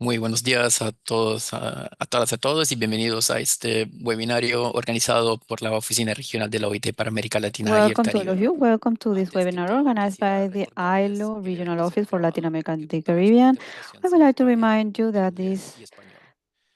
Muy buenos días a todos, a todas, a todos y bienvenidos a este webinario organizado por la Oficina Regional de la OIT para América Latina y el Welcome to all of Caribe. you. Welcome to this Antes que webinar todo, organized by quisiera the recordarles ILO que Regional debemos ser Office for Latin grabado America y and que the toda nuestra Caribbean. interpretación I would like to simultánea remind you en that inglés this y español.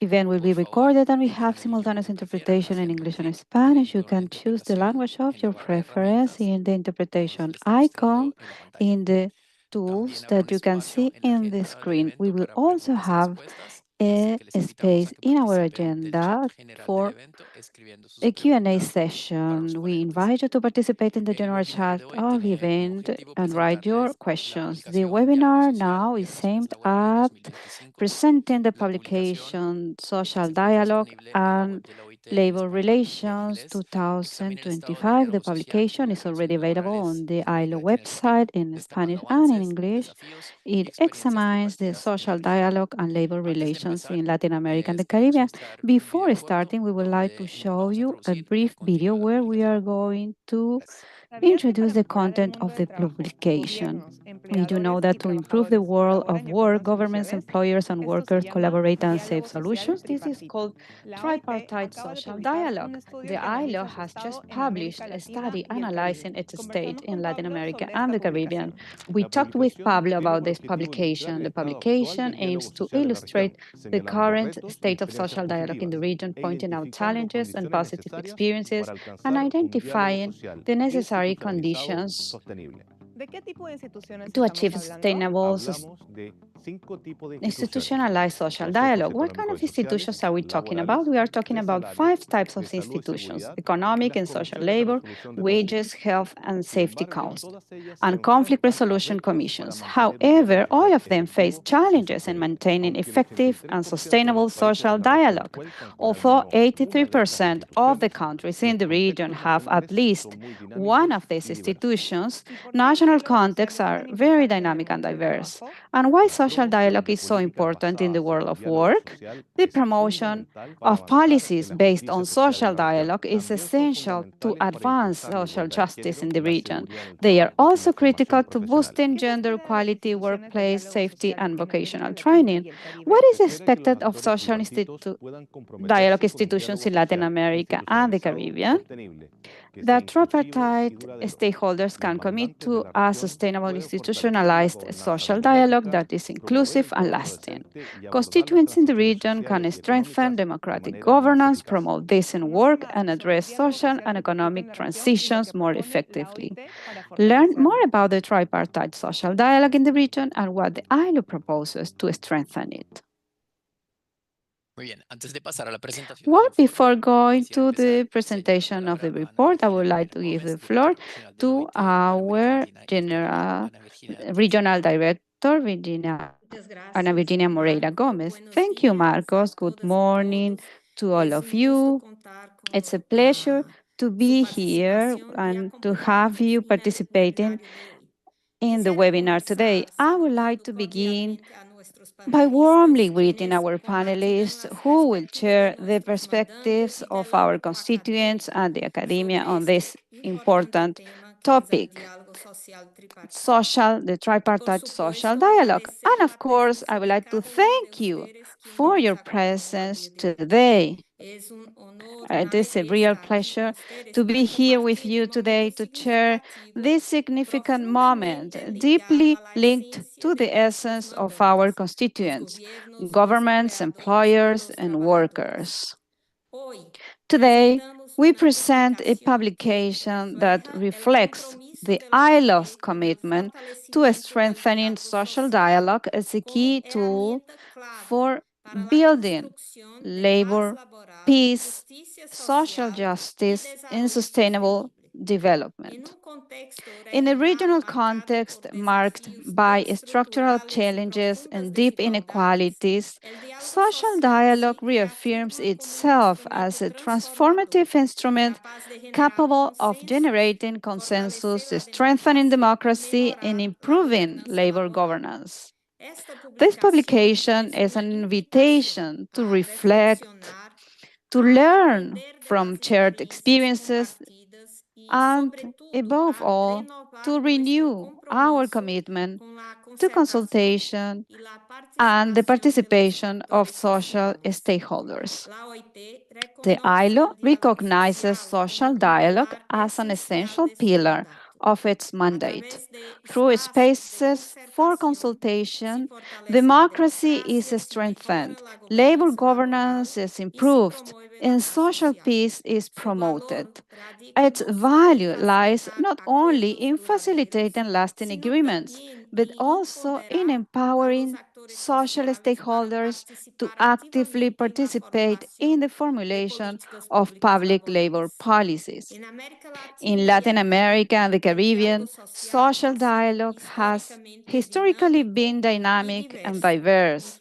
event will Por be favor, recorded and we have elijan el idioma simultaneous que prefieran interpretation in hacia English and clic Spanish. You directo en la can choose the interpretación language of en la your barra de preference herramientas in the que interpretation está icon mostrando en la pantalla. in the tools También habrá that un you can espacio see en la in the agenda del screen. We evento will para also preguntas y have respuestas, así a que les invitamos a space que in our participen del agenda chat general del for evento escribiendo sus a Q&A preguntas para los session. We ponentes. invite you to participate in the El general webinar chat de hoy of the tiene como event objetivo and write your presentarles la questions. The publicación Diálogo webinar Social now y is Relaciones aimed Laborales at 2025. presenting the La publicación publication Social se encuentra Dialogue disponible en la web and de la OIT en Labor español y en Relations inglés. Examine el estado del 2025. The diálogo social y publication las is already relaciones available laborales on the en América ILO Latina y el Caribe, website in destacando Spanish and in avances, English. desafíos y It experiencias examines the compartidas en la social región. dialogue and labor Antes de relations empezar, in Latin America and the les queremos Caribbean. mostrar un Before video corto starting, we would like to donde show vamos a you a introducir el brief video contenido de la where we publicación. are going to Gracias. ¿Sabías que introduce para the mejorar el content mundo of del the trabajo, publication. gobiernos, You know empleadores y that to improve the trabajadores world of colaboran y work, acuerdan governments, soluciones? employers, and Esto se workers llama collaborate and save diálogo social solutions. This is tripartito. called La OIT tripartite acaba de social publicar un dialogue. estudio The que ILO analiza su has just estado en published América a Latina study y el Caribe. analyzing its state Conversamos in con Latin Pablo America sobre and esta the Caribbean. publicación. We La talked with publicación Pablo tiene about por this objetivo ilustrar publication. el The estado actual publication del aims diálogo to social en la illustrate región, the señalando current retos y state of experiencias social dialogue in the positivas region, e pointing out identificando challenges and condiciones positive necesarias experiences para and alcanzar un diálogo identifying social the necessary institucionalizado conditions sostenible. ¿De qué tipo de instituciones to estamos achieve hablando? sustainable, Hablamos de 5 tipos de instituciones: institutionalized social consejos dialogue. What kind of económicos y sociales, institutions are we talking about? laborales, We are talking de about salario, five types de of salud y institutions: seguridad y economic las and social comisiones de labor, resolución de wages, conflictos. health, and Sin safety embargo, councils, todas ellas se and conflict enfrentan a resolution retos para commissions. mantener un diálogo However, all social of them face efectivo y challenges in sostenible. maintaining Aunque el effective and 83% de sustainable los países de social la región dialogue. cuentan con al Although menos una de estas 83% of the instituciones, countries in los the region contextos have at nacionales least son muy one dinámicos of these y diversos. institutions, ¿Y por qué el national diálogo social contexts es are tan very importante en el dynamic and mundo del diverse. trabajo? And why La social promoción dialogue de is so políticas important in the basadas en world el of diálogo work? social The es promotion fundamental para of avanzar en policies la based justicia on social en social la región. dialogue is También son essential to fundamentales para advance impulsar la social igualdad de justice género, in the la region. seguridad en el They are trabajo y la also critical formación to profesional. boosting ¿Qué se gender espera de las equality, instituciones de workplace diálogo safety, social and en América vocational Latina training. y el Caribe? What is Se espera que los expected of actores social tripartitos puedan dialogue comprometerse con un institutions diálogo in Latin social America and the institucionalizado y Caribbean? sostenible, que sea That inclusivo y tripartite duradero. stakeholders Los can commit mandantes de to la a región sustainable pueden fortalecer la institutionalized gobernanza social dialogue democrática, that is promover inclusive el and gobierno lasting. decente y abordar las Constituents in the transiciones region can sociales y strengthen económicas de democratic manera más governance, eficaz. promote decent ¿Conoce work, más and sobre el address diálogo social social and que existe en economic la región y lo transitions que more propone la effectively. OIT para Learn more fortalecerlo? about the tripartite social dialogue in the region and what the ILO proposes to strengthen it. Muy bien, antes de pasar a la presentación del Well, informe, before going quisiera to the empezar cediendo la presentation of palabra the a Ana report, I would Virginia like Moreira to give the Gómez, floor directora regional de la to OIT para América our Latina y el Caribe. general Ana Virginia, tienes la regional palabra. director, Virginia, Muchas Ana gracias, Virginia Moreira Marco. Gomez. Buenos Thank you, días a Marcos. Good todas y morning todos. to all Es of un gusto you. contar It's a con pleasure to su be here participación y and to have acompañarnos you en el participating webinario de hoy. in the Quisiera webinar today. comenzar I would like saludando to begin cordialmente a nuestros by warmly panelistas, greeting quienes our compartirán panelists las who will perspectivas de share the nuestros mandantes perspectives y of de la our constituents academia and the academia sobre on this este importante important tema que es el topic, diálogo social tripartito. the Por tripartite social supuesto, dialogue. And agradecer of la course, I presencia would de like to cada uno de thank you ustedes quienes for nos your acompañan presence desde hoy. today. Es un honor, It una is a alegría real estar aquí con pleasure ustedes to be para here with compartir you un today momento to share significativo, this significant moment profundamente ligado deeply a la linked esencia to de the nuestros essence of our mandantes, los constituents, gobiernos, los governments, empleadores y employers, los and trabajadores. workers. Hoy Today, presentamos we una present a publicación que publication that refleja el reflects compromiso the de la ILO's OIT en el commitment to fortalecimiento del strengthening diálogo social social dialogue as a como key tool herramienta clave for para la building construcción de paz labor, laboral, peace, justicia social social y justice, and desarrollo sustainable sostenible. En development. un contexto In a regional regional marcado context por marked desafíos by structural estructurales y challenges profundas and deep desigualdades, inequalities, el diálogo social social dialogue se reaffirms reafirma como un itself instrumento as a transformador, transformative instrument capaz de generar capable of consensos, generating fortalecer consensus, la strengthening democracia y democracy, and mejorar la improving gobernanza labor laboral. governance. Esta This publicación publication es is una an invitación invitation to a reflect, reflexionar, to a learn aprender de from las shared experiencias experiences, compartidas and above all, to renew our commitment to consultation and the participation of social stakeholders. The ILO recognizes social dialogue as an essential pillar of its mandate. Through spaces for consultation, democracy is strengthened, labor governance is improved, and social peace is promoted. Its value lies not only in facilitating lasting agreements, but also in empowering social stakeholders to actively participate in the formulation of public labor policies. In Latin America and the Caribbean, social dialogue has historically been dynamic and diverse,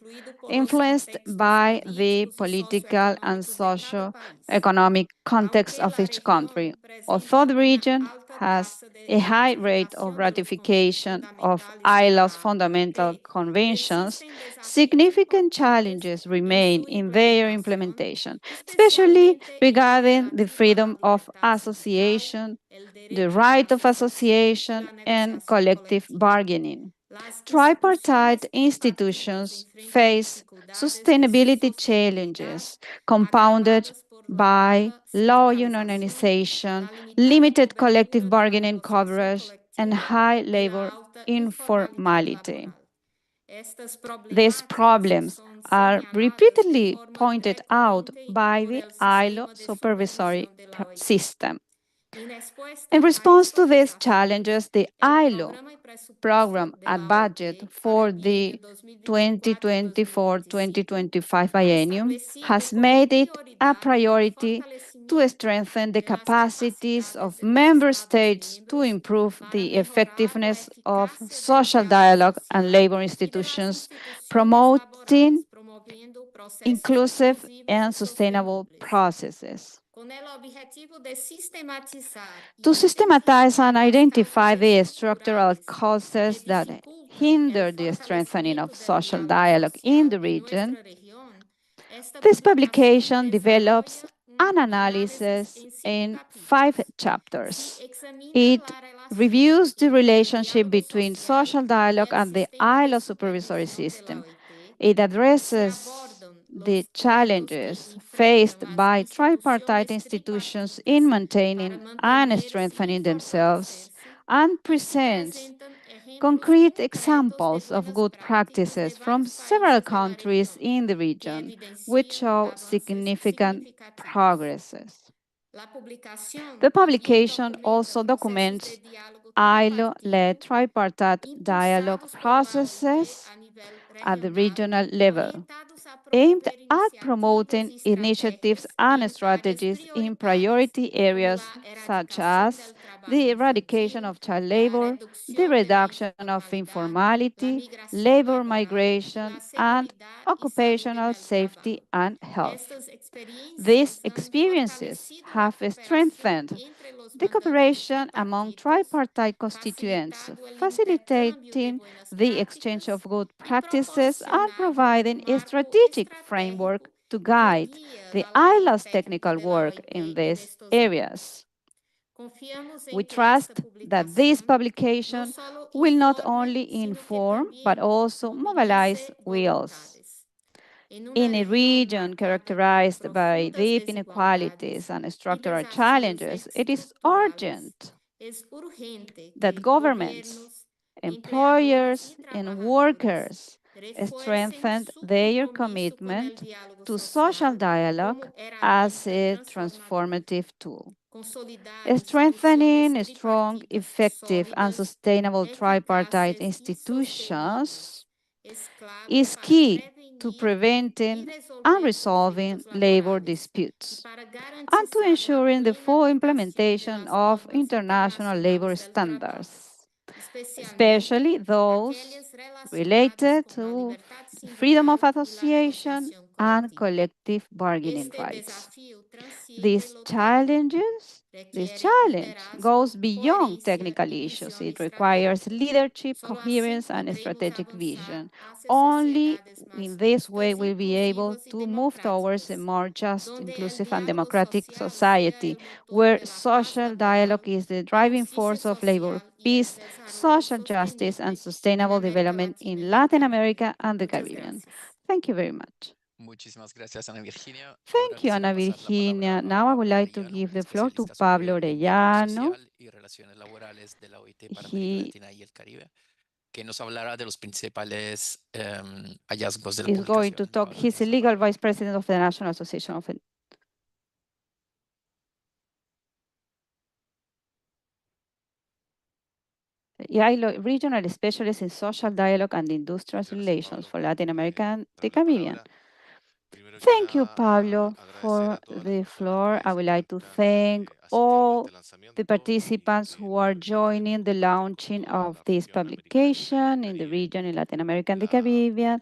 influenced by the political and socio-economic context of each country. Although the region has a high rate of ratification of ILO's fundamental conventions, significant challenges remain in their implementation, especially regarding the freedom of association, the right of association, and collective bargaining. Tripartite institutions face sustainability challenges compounded by low unionization, limited collective bargaining coverage, and high labor informality. These problems are repeatedly pointed out by the ILO supervisory system. In response to these challenges, the ILO program and budget for the 2024-2025 biennium has made it a priority to strengthen the capacities of member states to improve the effectiveness of social dialogue and labor institutions, promoting inclusive and sustainable processes. To systematize and identify the structural causes that hinder the strengthening of social dialogue in the region, this publication develops an analysis in 5 chapters. It reviews the relationship between social dialogue and the ILO supervisory system. It addresses the challenges faced by tripartite institutions in maintaining and strengthening themselves and presents concrete examples of good practices from several countries in the region, which show significant progresses. The publication also documents ILO-led tripartite dialogue processes at the regional level, aimed at promoting initiatives and strategies in priority areas such as the eradication of child labor, the reduction of informality, labor migration, and occupational safety and health. These experiences have strengthened the cooperation among tripartite constituents, facilitating the exchange of good practices and providing a strategic framework to guide the ILO's technical work in these areas. We trust that this publication will not only inform but also mobilize wills. In a region characterized by deep inequalities and structural challenges, it is urgent that governments, employers, and workers strengthen their commitment to social dialogue as a transformative tool. Strengthening strong, effective, and sustainable tripartite institutions is key to preventing and resolving labor disputes and to ensuring the full implementation of international labor standards, especially those related to freedom of association and collective bargaining rights. These challenges This challenge goes beyond technical issues. It requires leadership, coherence, and strategic vision. Only in this way will we be able to move towards a more just, inclusive, and democratic society where social dialogue is the driving force of labor peace, social justice, and sustainable development in Latin America and the Caribbean. Thank you very much. Muchísimas gracias, Ana Virginia. Ahora Thank you, quisiera Ana pasar la palabra Virginia. a Now I would Pablo like to Orellano, give the floor to especialista Pablo sobre gobierno Orellano. social y relaciones laborales de la OIT para América He Latina y el Caribe, que nos hablará de los principales hallazgos de la is going to publicación. talk. Pablo, He's tienes a la legal palabra. vice president of the National Association of. ILO regional specialist in social dialogue and industrial relations for Latin America and the Caribbean. Thank you, Pablo, for the floor. I would like to thank all the participants who are joining the launching of this publication in the region in Latin America and the Caribbean.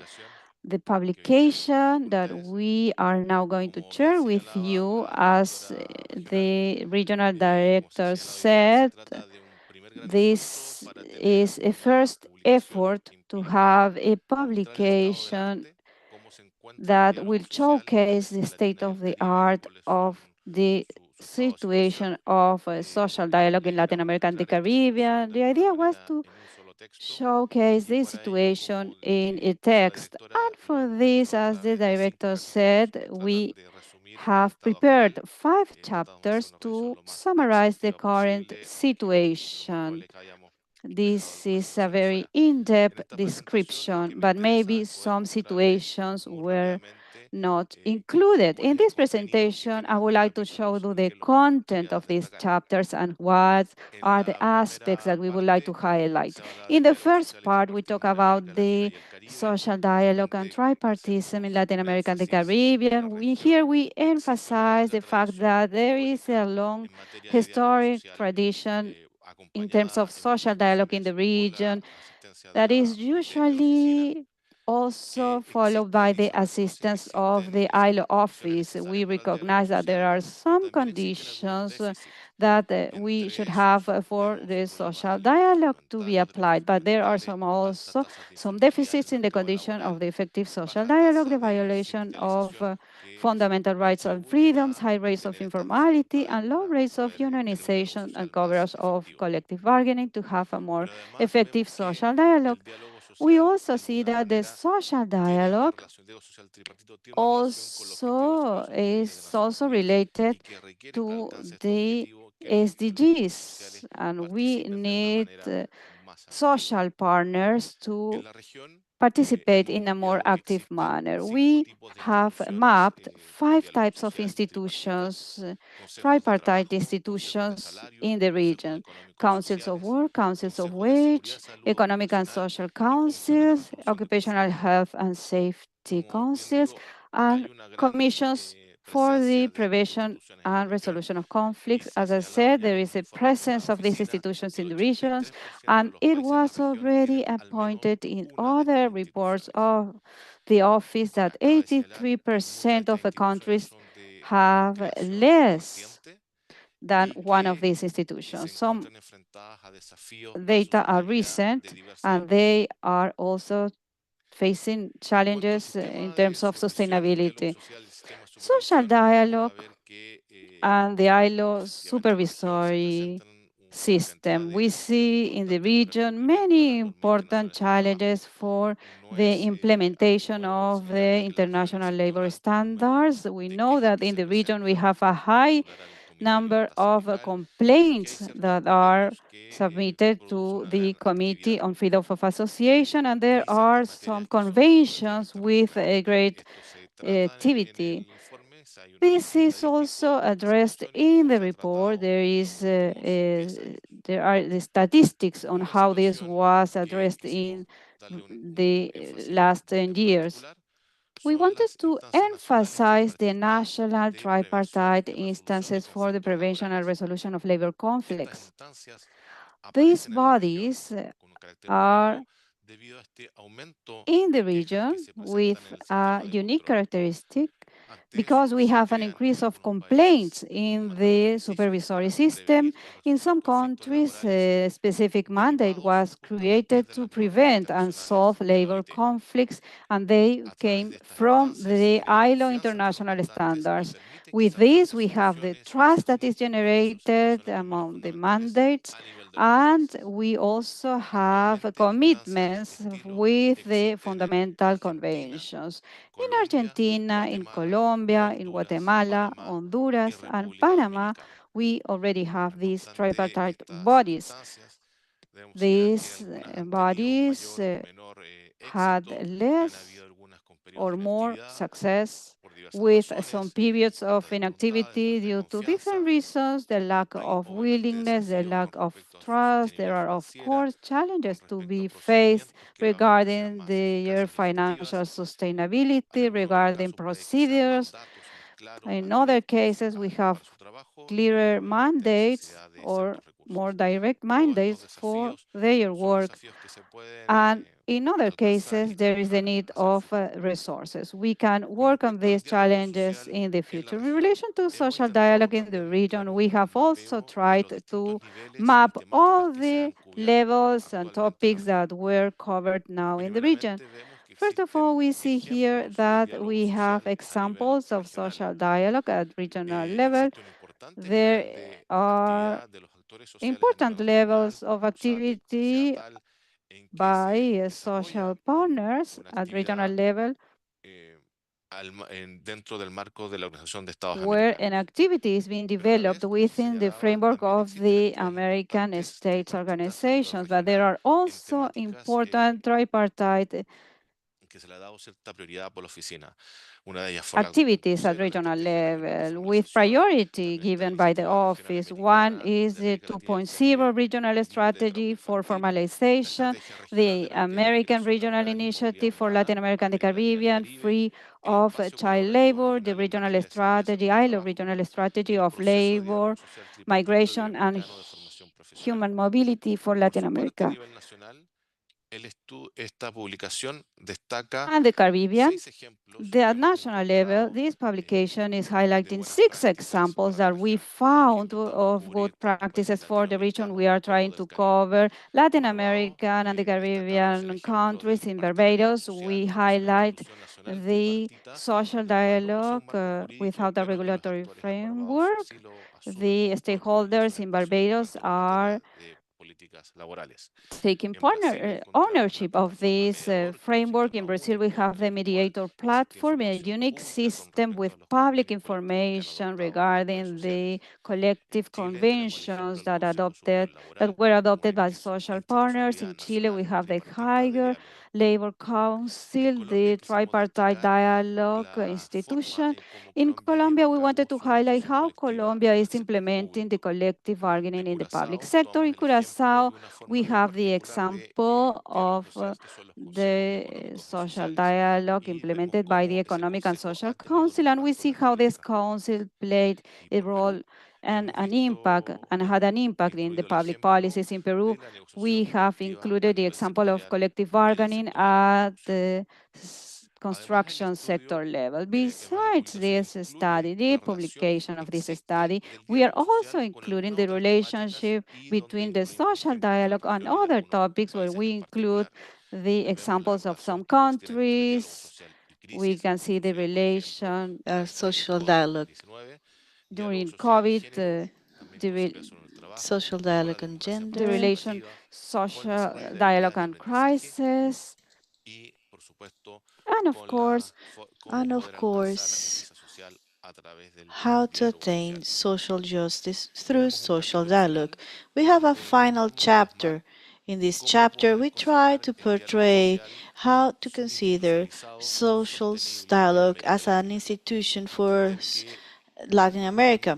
The publication that we are now going to share with you, as the regional director said, this is a first effort to have a publication that will showcase the state of the art of the situation of social dialogue in Latin America and the Caribbean. The idea was to showcase this situation in a text. And for this, as the director said, we have prepared 5 chapters to summarize the current situation. This is a very in-depth description, but maybe some situations were not included. In this presentation, I would like to show you the content of these chapters and what are the aspects that we would like to highlight. In the first part, we talk about the social dialogue and tripartism in Latin America and the Caribbean. Here we emphasize the fact that there is a long historic tradition in terms of social dialogue in the region that is usually also followed by the assistance of the ILO office. We recognize that there are some conditions that we should have for the social dialogue to be applied, but there are also some deficits in the condition of the effective social dialogue, the violation of fundamental rights and freedoms, high rates of informality, and low rates of unionization and coverage of collective bargaining to have a more effective social dialogue. We also see that the social dialogue also is also related to the SDGs, and we need social partners to participate in a more active manner. We have mapped 5 types of institutions, tripartite institutions in the region: councils of work, councils of wage, economic and social councils, occupational health and safety councils, and commissions for the prevention and resolution of conflicts. As I said, there is a presence of these institutions in the regions, and it was already appointed in other reports of the office that 83% of the countries have less than one of these institutions. Some data are recent, and they are also facing challenges in terms of sustainability. Social dialogue and the ILO supervisory system. We see in the region many important challenges for the implementation of the international labor standards. We know that in the region we have a high number of complaints that are submitted to the Committee on Freedom of Association, and there are some conventions with a great activity. This is also addressed in the report. There are the statistics on how this was addressed in the last 10 years. We wanted to emphasize the national tripartite instances for the prevention and resolution of labor conflicts. These bodies are in the region with a unique characteristic because we have an increase of complaints in the supervisory system. In some countries, a specific mandate was created to prevent and solve labor conflicts, and they came from the ILO international standards. With this, we have the trust that is generated among the mandates, and we also have commitments with the fundamental conventions. In Argentina, in Colombia, in Guatemala, Honduras, and Panama, we already have these tripartite bodies. These bodies had less or more success with some periods of inactivity due to different reasons, the lack of willingness, the lack of trust. There are, of course, challenges to be faced regarding their financial sustainability, regarding procedures. In other cases, we have clearer mandates or more direct mandates for their work. And in other cases, there is the need of resources. We can work on these challenges in the future. In relation to social dialogue in the region, we have also tried to map all the levels and topics that were covered now in the region. First of all, we see here that we have examples of social dialogue at regional level. There are important levels of activity by social partners at regional level where an activity is being developed within the framework of the American States organizations, but there are also important tripartite activities at regional level with priority given by the office. One is the 2.0 regional strategy for formalization, the American Regional Initiative for Latin America and the Caribbean, free of child labor, the regional strategy, ILO regional strategy of labor, migration, and human mobility for Latin America and the Caribbean. At national level, this publication is highlighting 6 examples that we found of good practices for the region we are trying to cover. Latin American and the Caribbean countries. In Barbados, we highlight the social dialogue without a regulatory framework. The stakeholders in Barbados are taking ownership of this framework. In Brazil, we have the mediator platform, a unique system with public information regarding the collective conventions that were adopted by social partners. In Chile, we have the higher labor council, the tripartite dialogue institution. In Colombia, we wanted to highlight how Colombia is implementing the collective bargaining in the public sector. In Curacao, we have the example of the social dialogue implemented by the Economic and Social Council, and we see how this council played a role and an impact and had an impact in the public policies. In Peru, we have included the example of collective bargaining at the construction sector level. Besides this study, the publication of this study, we are also including the relationship between the social dialogue and other topics where we include the examples of some countries. We can see the relation social dialogue, during COVID, social dialogue on the gender, relation social dialogue and crisis, and of course, how to attain social justice through social dialogue. We have a final chapter. In this chapter, we try to portray how to consider social dialogue as an institution for Latin America.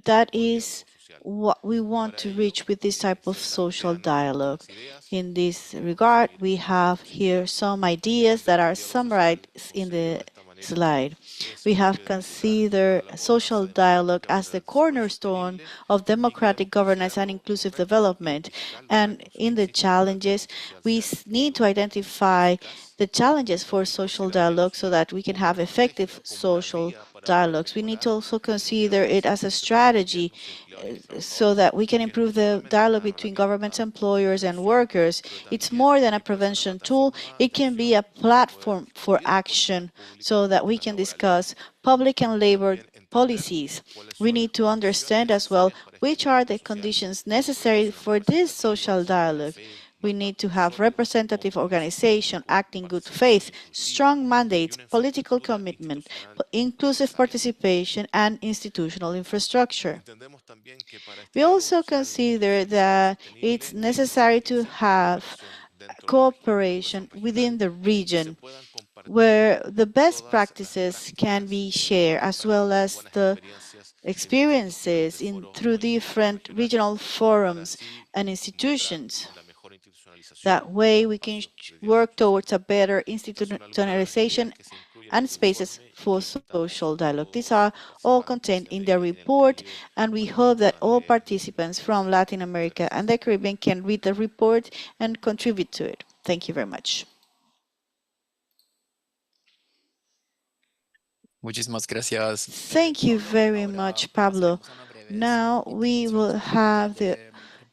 That is what we want to reach with this type of social dialogue. In this regard, we have here some ideas that are summarized in the slide. We have considered social dialogue as the cornerstone of democratic governance and inclusive development. And in the challenges, we need to identify the challenges for social dialogue so that we can have effective social dialogues. We need to also consider it as a strategy so that we can improve the dialogue between governments, employers, and workers. It's more than a prevention tool, it can be a platform for action so that we can discuss public and labor policies. We need to understand as well which are the conditions necessary for this social dialogue. We need to have representative organization, acting good faith, strong mandates, political commitment, inclusive participation, and institutional infrastructure. We also consider that it's necessary to have cooperation within the region where the best practices can be shared as well as the experiences through different regional forums and institutions. That way, we can work towards a better institutionalization and spaces for social dialogue. These are all contained in the report, and we hope that all participants from Latin America and the Caribbean can read the report and contribute to it. Thank you very much. Muchísimas gracias. Thank you very much, Pablo. Now we will have the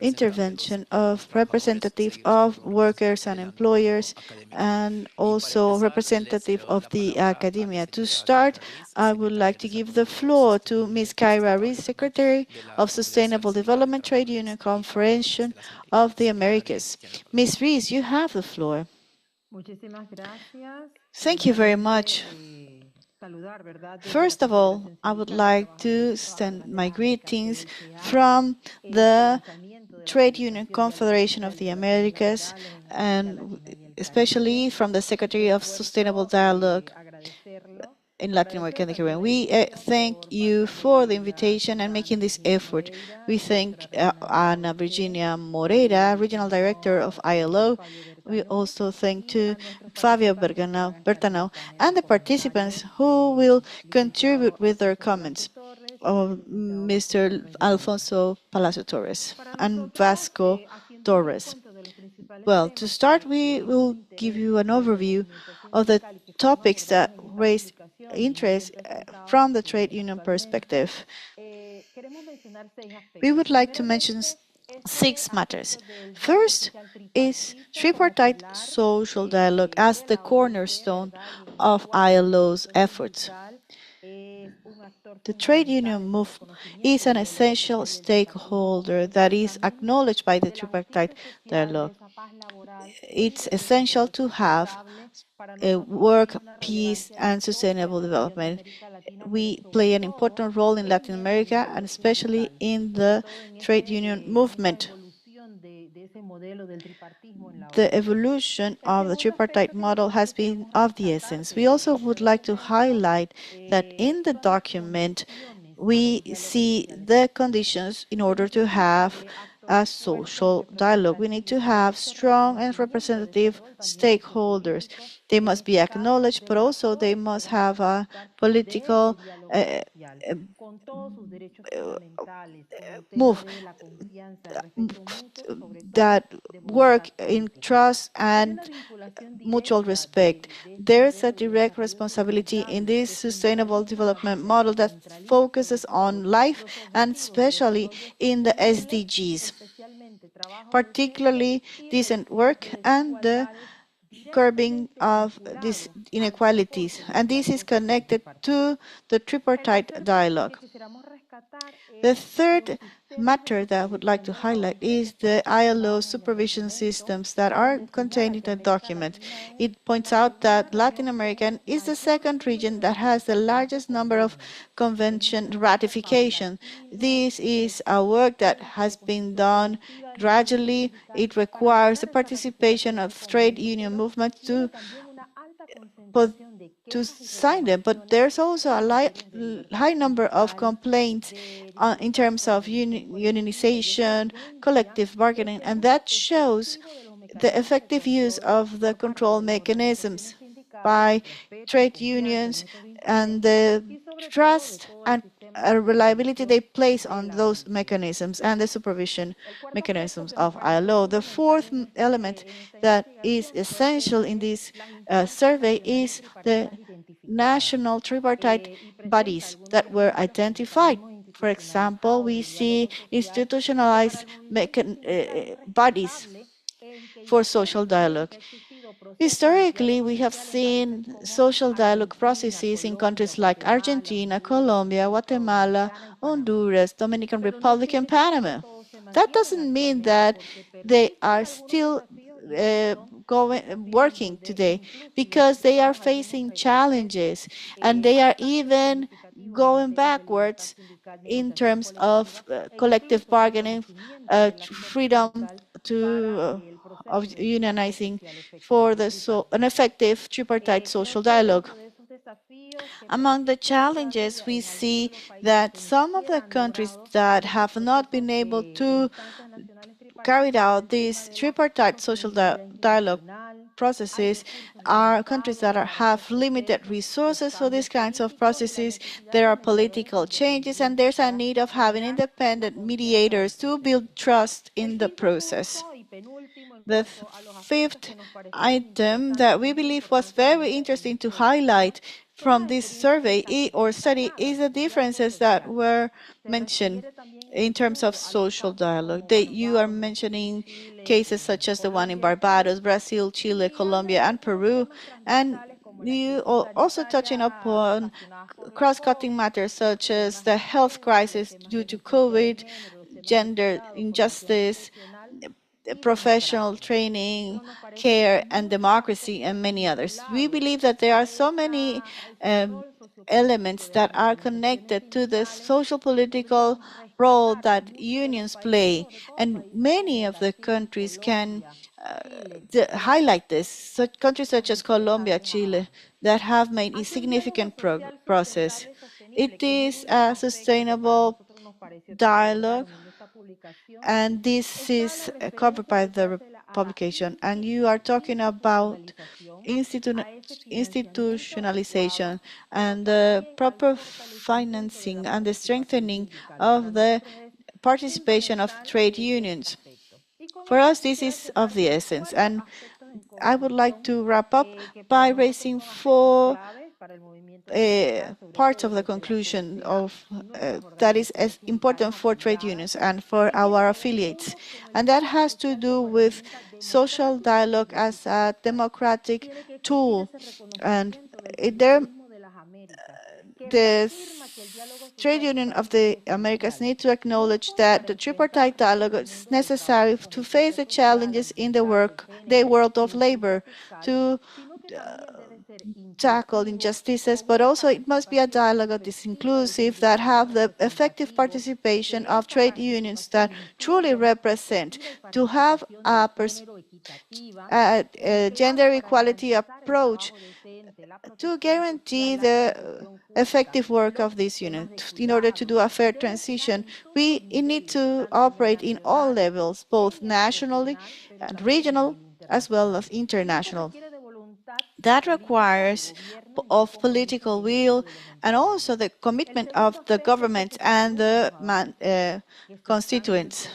intervention of representative of workers and employers and also representative of the academia. To start, I would like to give the floor to Ms. Kyra Rees, Secretary of Sustainable Development Trade Union Confederation of the Americas. Ms. Rees, you have the floor. Thank you very much. First of all, I would like to send my greetings from the Trade Union Confederation of the Americas and especially from the Secretary of Sustainable Dialogue in Latin America and the Caribbean. We thank you for the invitation and making this effort. We thank Ana Virginia Moreira, Regional Director of ILO. We also thank to Fabio Bertanao and the participants who will contribute with their comments. Mr. Alfonso Palacio Torres and Vasco Torres. Well, to start, we will give you an overview of the topics that raised interest from the trade union perspective. We would like to mention 6 matters. First is tripartite social dialogue as the cornerstone of ILO's efforts. The trade union movement is an essential stakeholder that is acknowledged by the tripartite dialogue. It's essential to have work, peace, and sustainable development. We play an important role in Latin America and especially in the trade union movement. The evolution of the tripartite model has been of the essence. We also would like to highlight that in the document, we see the conditions in order to have a social dialogue. We need to have strong and representative stakeholders. They must be acknowledged, but also they must have a political move that work in trust and mutual respect. There is a direct responsibility in this sustainable development model that focuses on life and especially in the SDGs, particularly decent work and the curbing of these inequalities. And this is connected to the tripartite dialogue. The third matter that I would like to highlight is the ILO supervision systems that are contained in the document. It points out that Latin America is the second region that has the largest number of convention ratification. This is a work that has been done gradually. It requires the participation of trade union movements to sign them, but there's also a high number of complaints in terms of unionization, collective bargaining, and that shows the effective use of the control mechanisms, by trade unions and the trust and reliability they place on those mechanisms and the supervision mechanisms of ILO. The fourth element that is essential in this survey is the national tripartite bodies that were identified. For example, we see institutionalized bodies for social dialogue. Historically, we have seen social dialogue processes in countries like Argentina, Colombia, Guatemala, Honduras, Dominican Republic, and Panama. That doesn't mean that they are still working today, because they are facing challenges and they are even going backwards in terms of collective bargaining, freedom of unionizing for an effective tripartite social dialogue. Among the challenges, we see that some of the countries that have not been able to carry out these tripartite social dialogue processes are countries that have limited resources for these kinds of processes. There are political changes, and there's a need of having independent mediators to build trust in the process. The fifth item that we believe was very interesting to highlight from this survey or study is the differences that were mentioned in terms of social dialogue. You are mentioning cases such as the one in Barbados, Brazil, Chile, Colombia, and Peru, and you also touching upon cross-cutting matters such as the health crisis due to COVID, gender injustice, professional training, care, and democracy, and many others. We believe that there are so many elements that are connected to the social political role that unions play, and many of the countries can highlight this. Countries such as Colombia, Chile, that have made a significant progress. It is a sustainable dialogue, and this is covered by the publication. And you are talking about institutionalization and the proper financing and the strengthening of the participation of trade unions. For us, this is of the essence, and I would like to wrap up by raising four parts of the conclusion that is as important for trade unions and for our affiliates. And that has to do with social dialogue as a democratic tool. And the Trade Union of the Americas need to acknowledge that the tripartite dialogue is necessary to face the challenges in the world of labor, to tackle injustices, but also it must be a dialogue that is inclusive, that have the effective participation of trade unions that truly represent, to have a gender equality approach to guarantee the effective work of this unit. In order to do a fair transition, we need to operate in all levels, both nationally and regional, as well as international. That requires of political will and also the commitment of the government and the constituents.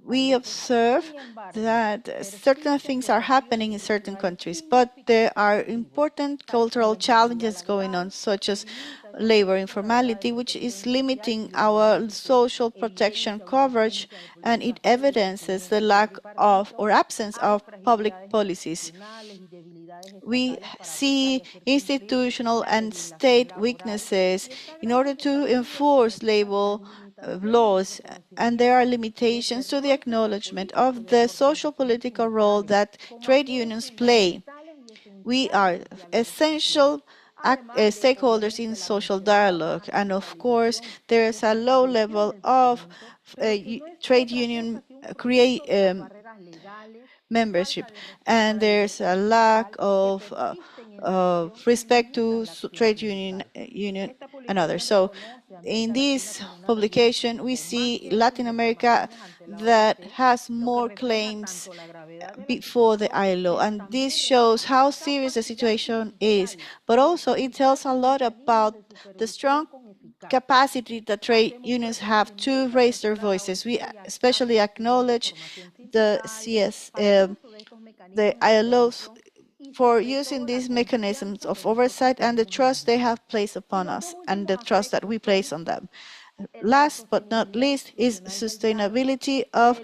We observe that certain things are happening in certain countries, but there are important cultural challenges going on, such as labor informality, which is limiting our social protection coverage, and it evidences the lack of or absence of public policies. We see institutional and state weaknesses in order to enforce labor laws, and there are limitations to the acknowledgement of the social political role that trade unions play. We are essential stakeholders in social dialogue, and of course, there is a low level of trade union membership, and there's a lack of respect to trade union and others. So in this publication, we see Latin America that has more claims before the ILO, and this shows how serious the situation is. But also, it tells a lot about the strong capacity that trade unions have to raise their voices. We especially acknowledge the the ILOs for using these mechanisms of oversight and the trust they have placed upon us and the trust that we place on them. Last but not least is sustainability of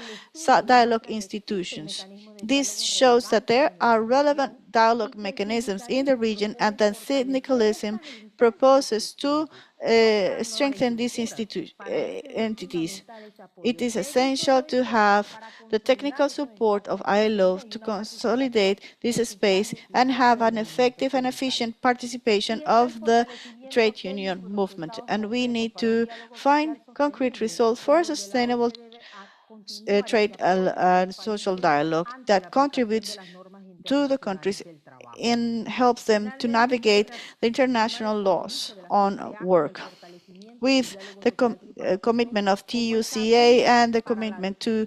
dialogue institutions. This shows that there are relevant dialogue mechanisms in the region and that syndicalism proposes to strengthen these entities. It is essential to have the technical support of ILO to consolidate this space and have an effective and efficient participation of the trade union movement. And we need to find concrete results for sustainable trade and social dialogue that contributes to the countries and helps them to navigate the international laws on work. With the commitment of TUCA and the commitment to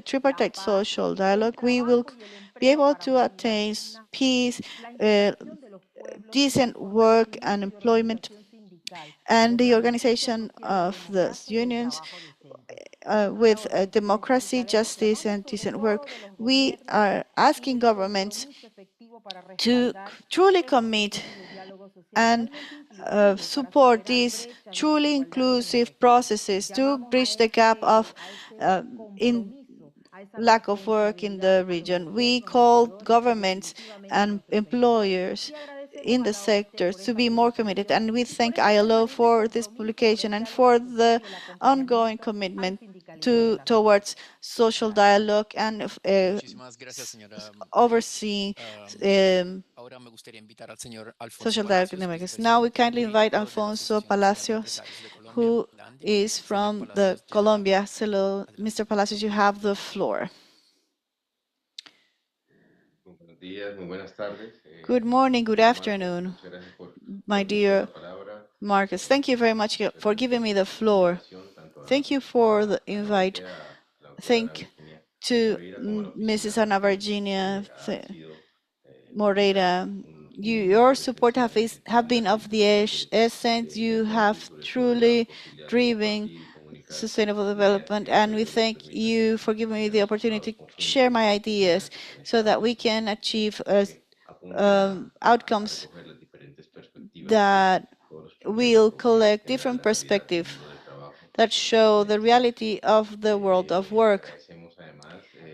tripartite social dialogue, we will be able to attain peace, uh, decent work and employment, and the organization of the unions with democracy, justice, and decent work. We are asking governments to truly commit and support these truly inclusive processes to bridge the gap of in lack of work in the region. We call governments and employers in the sector to be more committed, and we thank ILO for this publication and for the ongoing commitment towards social dialogue and Muchísimas gracias, señora. overseeing Ahora me gustaría invitar al señor Alfonso social dialogue in Palacios, Americas. Now we vicepresidente kindly invite emérito de la Alfonso Asociación Nacional de Palacios, Empresarios de Colombia, who la ANDE. is Señor from the Palacios, tiene la Colombia. palabra. So, Mr. Palacios, you have the floor. Good morning, good afternoon, my dear Marcus. Thank you very much for giving me the floor. Thank you for the invite. Thank to Mrs. Ana Virginia Moreira. Your support have been of the essence. You have truly driven sustainable development, and we thank you for giving me the opportunity to share my ideas so that we can achieve outcomes that will collect different perspectives that show the reality of the world of work.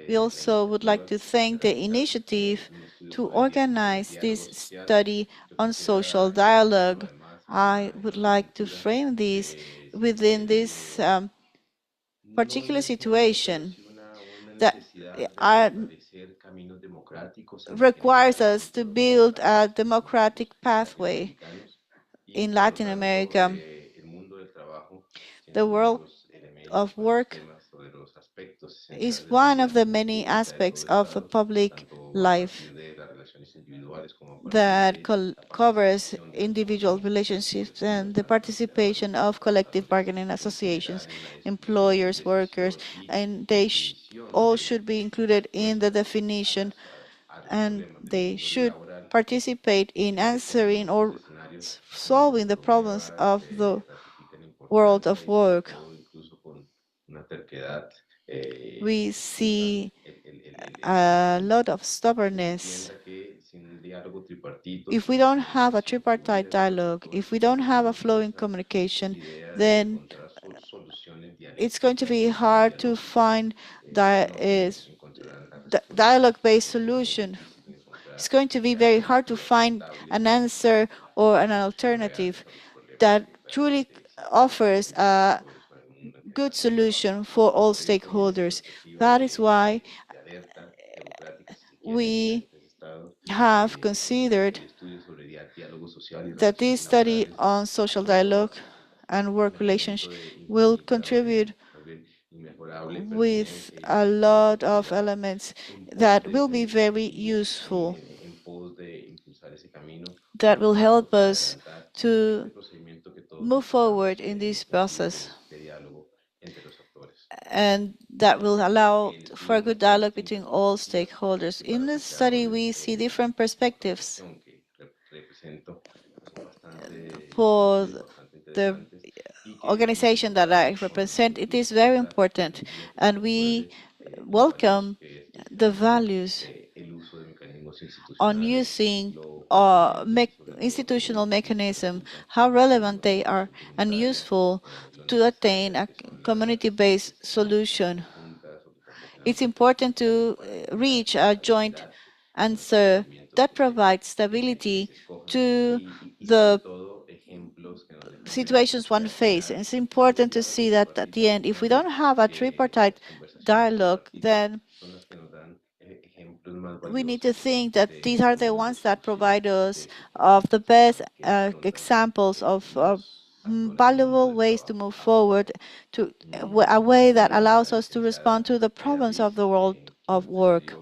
We also would like to thank the initiative to organize this study on social dialogue. I would like to frame this within this particular situation that requires us to build a democratic pathway in Latin America. The world of work is one of the many aspects of a public life that covers individual relationships and the participation of collective bargaining associations, employers, workers, and they all should be included in the definition, and they should participate in answering or solving the problems of the world of work. We see a lot of stubbornness. If we don't have a tripartite dialogue, if we don't have a flowing communication, then it's going to be hard to find dialogue-based solution. It's going to be very hard to find an answer or an alternative that truly offers a good solution for all stakeholders. That is why we have considered that this study on social dialogue and work relations will contribute with a lot of elements that will be very useful, that will help us to move forward in this process, and that will allow for a good dialogue between all stakeholders. In this study, we see different perspectives for the organization that I represent. It is very important, and we welcome the values on using institutional mechanism, how relevant they are and useful to attain a community-based solution. It's important to reach a joint answer that provides stability to the situations one faces. It's important to see that at the end, if we don't have a tripartite dialogue, then we need to think that these are the ones that provide us of the best examples of valuable ways to move forward, to a way that allows us to respond to the problems of the world of work.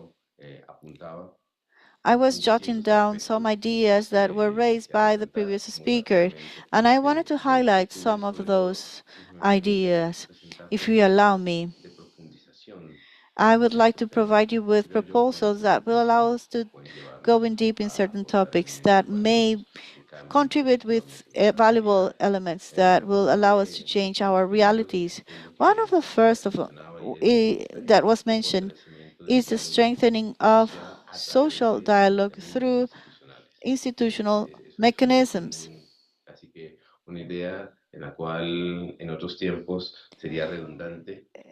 I was jotting down some ideas that were raised by the previous speaker, and I wanted to highlight some of those ideas, if you allow me. I would like to provide you with proposals that will allow us to go in deep in certain topics that may contribute with valuable elements that will allow us to change our realities. One of the first of that was mentioned is the strengthening of social dialogue through institutional mechanisms.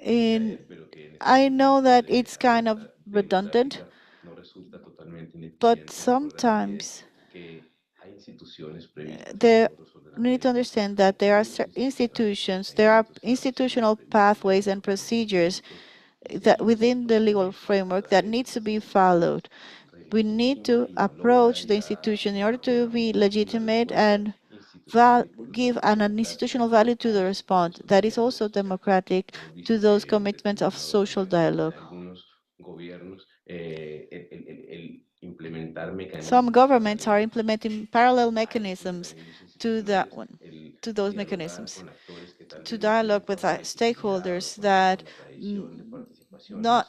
In, I know that it's kind of redundant, but sometimes there we need to understand that there are institutions, there are institutional pathways and procedures that within the legal framework that needs to be followed. We need to approach the institution in order to be legitimate and give an institutional value to the response that is also democratic to those commitments of social dialogue. Some governments are implementing parallel mechanisms to that one, to those mechanisms, to dialogue with stakeholders that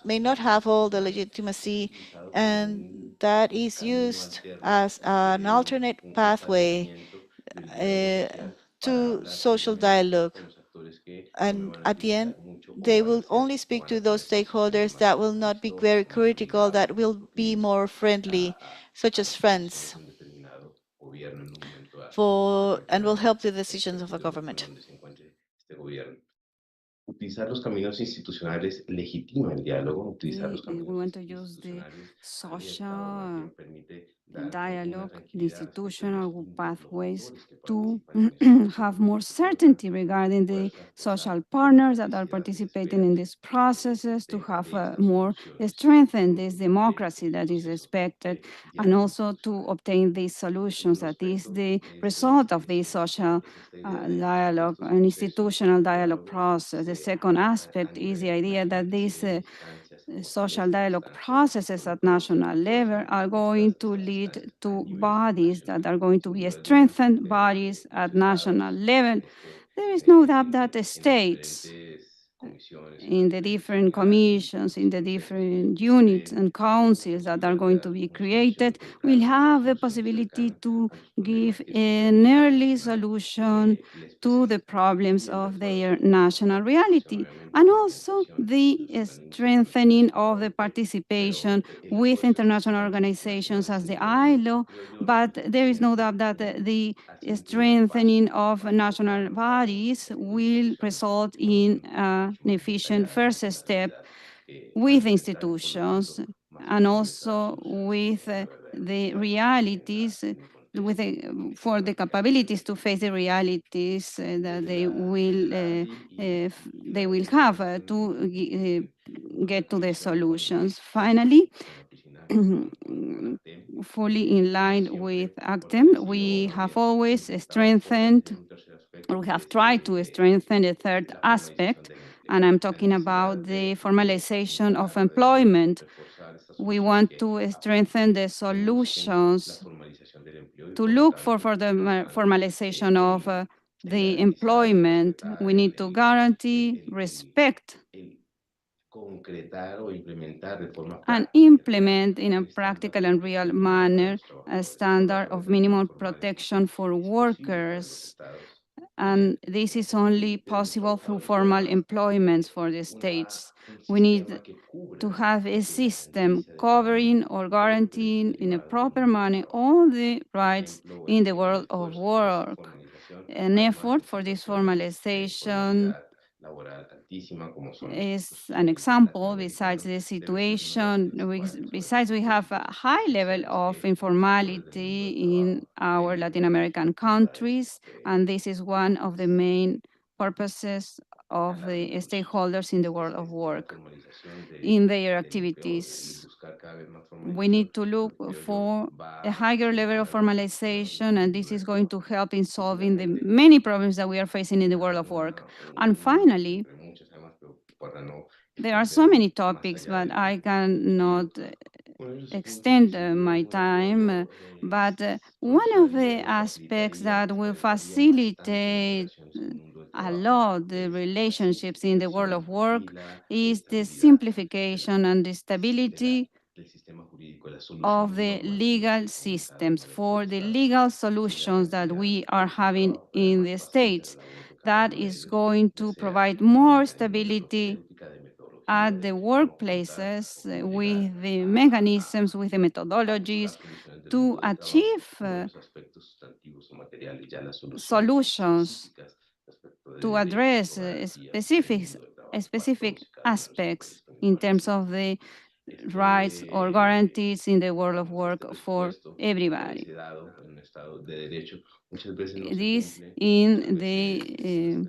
may not have all the legitimacy, and that is used as an alternate pathway to social dialogue. And at the end, they will only speak to those stakeholders that will not be very critical, that will be more friendly, such as friends, and will help the decisions of the government. We want to use the social dialogue, the institutional pathways to have more certainty regarding the social partners that are participating in these processes, to have more strengthen this democracy that is expected, and also to obtain these solutions that is the result of the social dialogue, an institutional dialogue process. The second aspect is the idea that these social dialogue processes at national level are going to lead to bodies that are going to be strengthened bodies at national level. There is no doubt that the states in the different commissions, in the different units and councils that are going to be created, will have the possibility to give an early solution to the problems of their national reality, and also the strengthening of the participation with international organizations as the ILO. But there is no doubt that the strengthening of national bodies will result in an efficient first step with institutions, and also with the realities, for the capabilities to face the realities that they will have to get to the solutions. Finally, fully in line with ACTEM, we have always strengthened, or we have tried to strengthen the third aspect, and I'm talking about the formalization of employment. We want to strengthen the solutions to look for the formalization of the employment. We need to guarantee respect and implement in a practical and real manner a standard of minimum protection for workers. And this is only possible through formal employments for the states. We need to have a system covering or guaranteeing in a proper manner all the rights in the world of work. An effort for this formalization is an example. Besides the situation, besides we have a high level of informality in our Latin American countries, and this is one of the main purposes of the stakeholders in the world of work in their activities. We need to look for a higher level of formalization, and this is going to help in solving the many problems that we are facing in the world of work. And finally, there are so many topics, but I cannot extend my time. But one of the aspects that will facilitate a lot the relationships in the world of work is the simplification and the stability of the legal systems for the legal solutions that we are having in the States. That is going to provide more stability at the workplaces with the mechanisms, with the methodologies to achieve solutions to address specific aspects in terms of the rights or guarantees in the world of work for everybody. This in the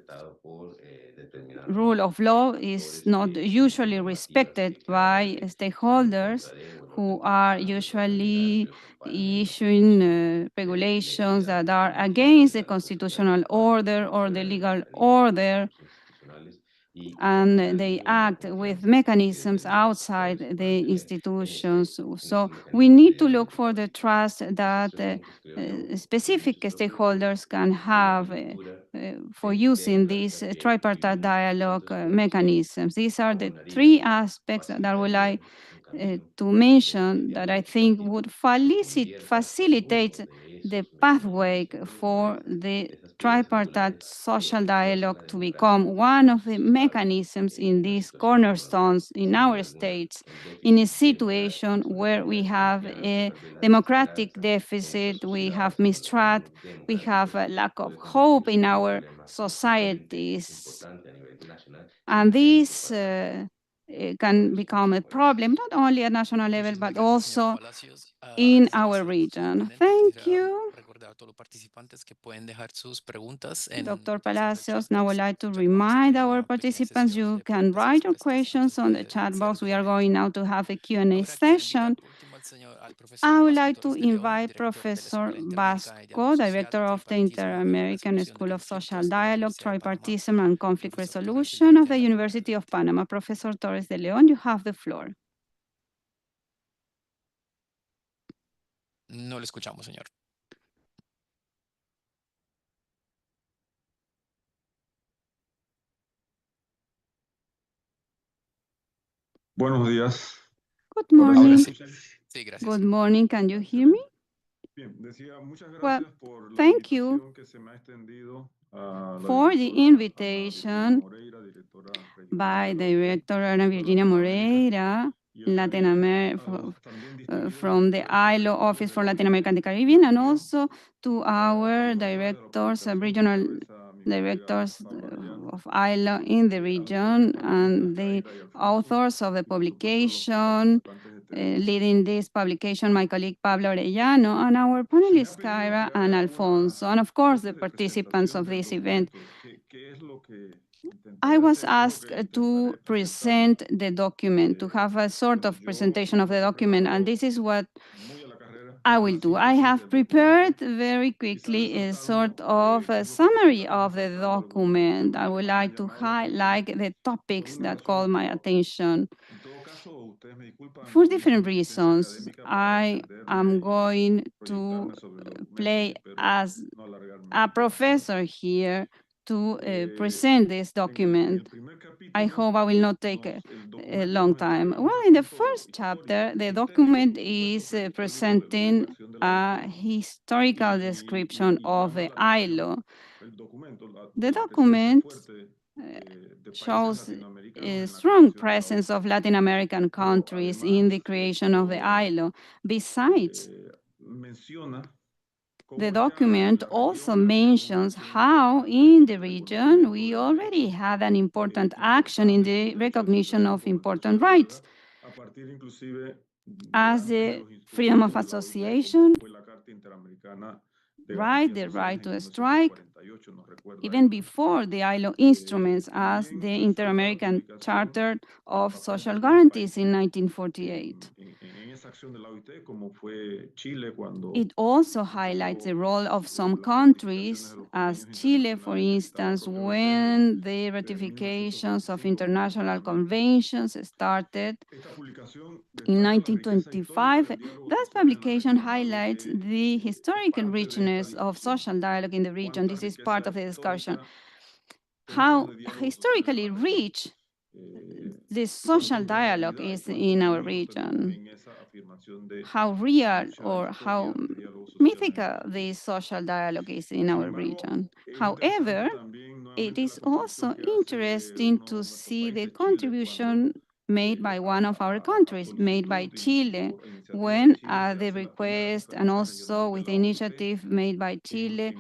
rule of law is not usually respected by stakeholders who are usually issuing regulations that are against the constitutional order or the legal order, and they act with mechanisms outside the institutions. So we need to look for the trust that specific stakeholders can have for using these tripartite dialogue mechanisms. These are the three aspects that I would like to mention that I think would facilitate the pathway for the tripartite social dialogue to become one of the mechanisms in these cornerstones in our states in a situation where we have a democratic deficit, we have mistrust, we have a lack of hope in our societies. And this can become a problem, not only at national level, Muchísimas but gracias, señora also Palacios. in Antes de our pasar a los otros region. ponentes, Thank quisiera you, recordar a todos los participantes que pueden dejar sus preguntas en Dr. utilizando el Palacios. chat Now I would box. like to Ya que vamos a remind tener our una pequeña participants sesión you de can preguntas y write your respuestas questions antes on the de chat box. cerrar We el are evento. going now to have a Q&A Ahora quisiera invitar session. por último al I profesor would Vasco like to Torres de León, invite director de la Professor Escuela Interamericana de Diálogo Vasco, Social, Director of the Tripartismo y Inter-American Resolución de School of Social Conflictos de la Dialogue, Universidad de Panamá, Tripartism and y Conflict profesor Torres de Resolution León of the tenga la University palabra. of Panama. Professor Torres de León, you have the floor. No le escuchamos, señor. Buenos días. Good Ahora sí me Ahora morning. sí. escuchan. Sí, gracias. Good morning. Can you hear me? Bien, decía muchas Well, gracias por la thank you invitación que se me ha extendido a la for the directora Ana Virginia invitation Moreira, directora by regional Director Ana de Virginia Latinoamérica, Moreira, y el Latin también, America, también distinguido from the director ILO ejecutivo Office de for la Latin America OIT and the en la Caribbean, and región, also to al our hablar de la directors, publicación que regional encabeza mi colega directors Pablo Arellano, of ILO in the a los colegas region, panelistas and the Yaira y Alfonso, authors of the y por supuesto a los publication, participantes de este evento. leading this publication, my colleague Pablo Arellano, and our Se me ha panelists, pedido Kyra que and haga una Alfonso, and of course the especie de participants presentación of del this event. documento, qué es lo que I intentaré was hacer, qué es lo asked que to intentaré presentar present the document, to have a sort Bueno, of yo presentation soy of un the document, and preparador this is what muy a la carrera. I will do. I have prepared very quickly a sort of a summary of the document. I would like to highlight the topics that call my attention. For different reasons, I am going to play as a professor here to present this document. I hope I will not take a long time. Well, in the first chapter, the document is presenting a historical description of the ILO. The document shows a strong presence of Latin American countries in the creation of the ILO. Besides, the document also mentions how in the region we already had an important action in the recognition of important rights, as the freedom of association, the right to strike, even before the ILO instruments as the Inter-American Charter of Social Guarantees in 1948. It also highlights the role of some countries, as Chile, for instance, when the ratifications of international conventions started in 1925. That publication highlights the historical richness of social dialogue in the region. This is part of the discussion. How historically rich this social dialogue is in our region, how real or how mythical this social dialogue is in our region. However, it is also interesting to see the contribution made by one of our countries, made by Chile, when at the request and also with the initiative made by Chile,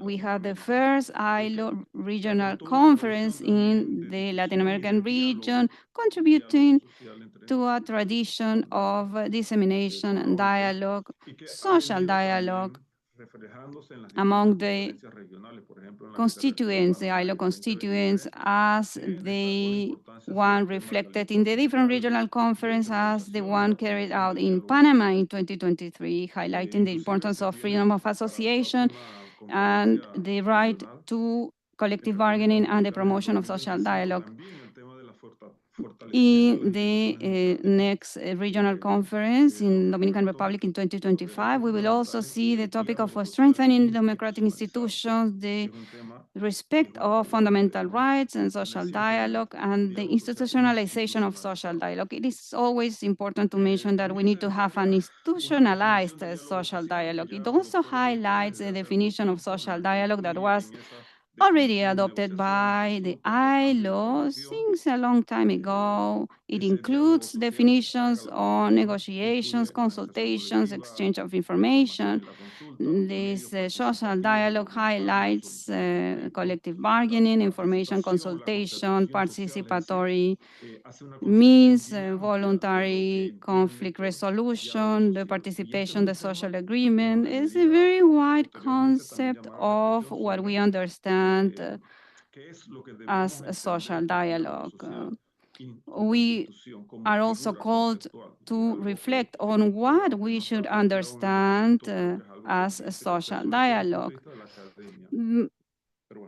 we had the first ILO regional conference in the Latin American region, contributing to a tradition of dissemination and dialogue, social dialogue among the constituents, the ILO constituents, as the one reflected in the different regional conference, as the one carried out in Panama in 2023, highlighting the importance of freedom of association and the right to collective bargaining and the promotion of social dialogue. In the next regional conference in Dominican Republic in 2025, we will also see the topic of strengthening democratic institutions, the respect of fundamental rights and social dialogue, and the institutionalization of social dialogue. It is always important to mention that we need to have an institutionalized social dialogue. It also highlights the definition of social dialogue that was already adopted by the ILO since a long time ago. It includes definitions on negotiations, consultations, exchange of information. This social dialogue highlights collective bargaining, information consultation, participatory means, voluntary conflict resolution, the participation, the social agreement. Is a very wide concept of what we understand as a social dialogue. We are also called to reflect on what we should understand as a social dialogue.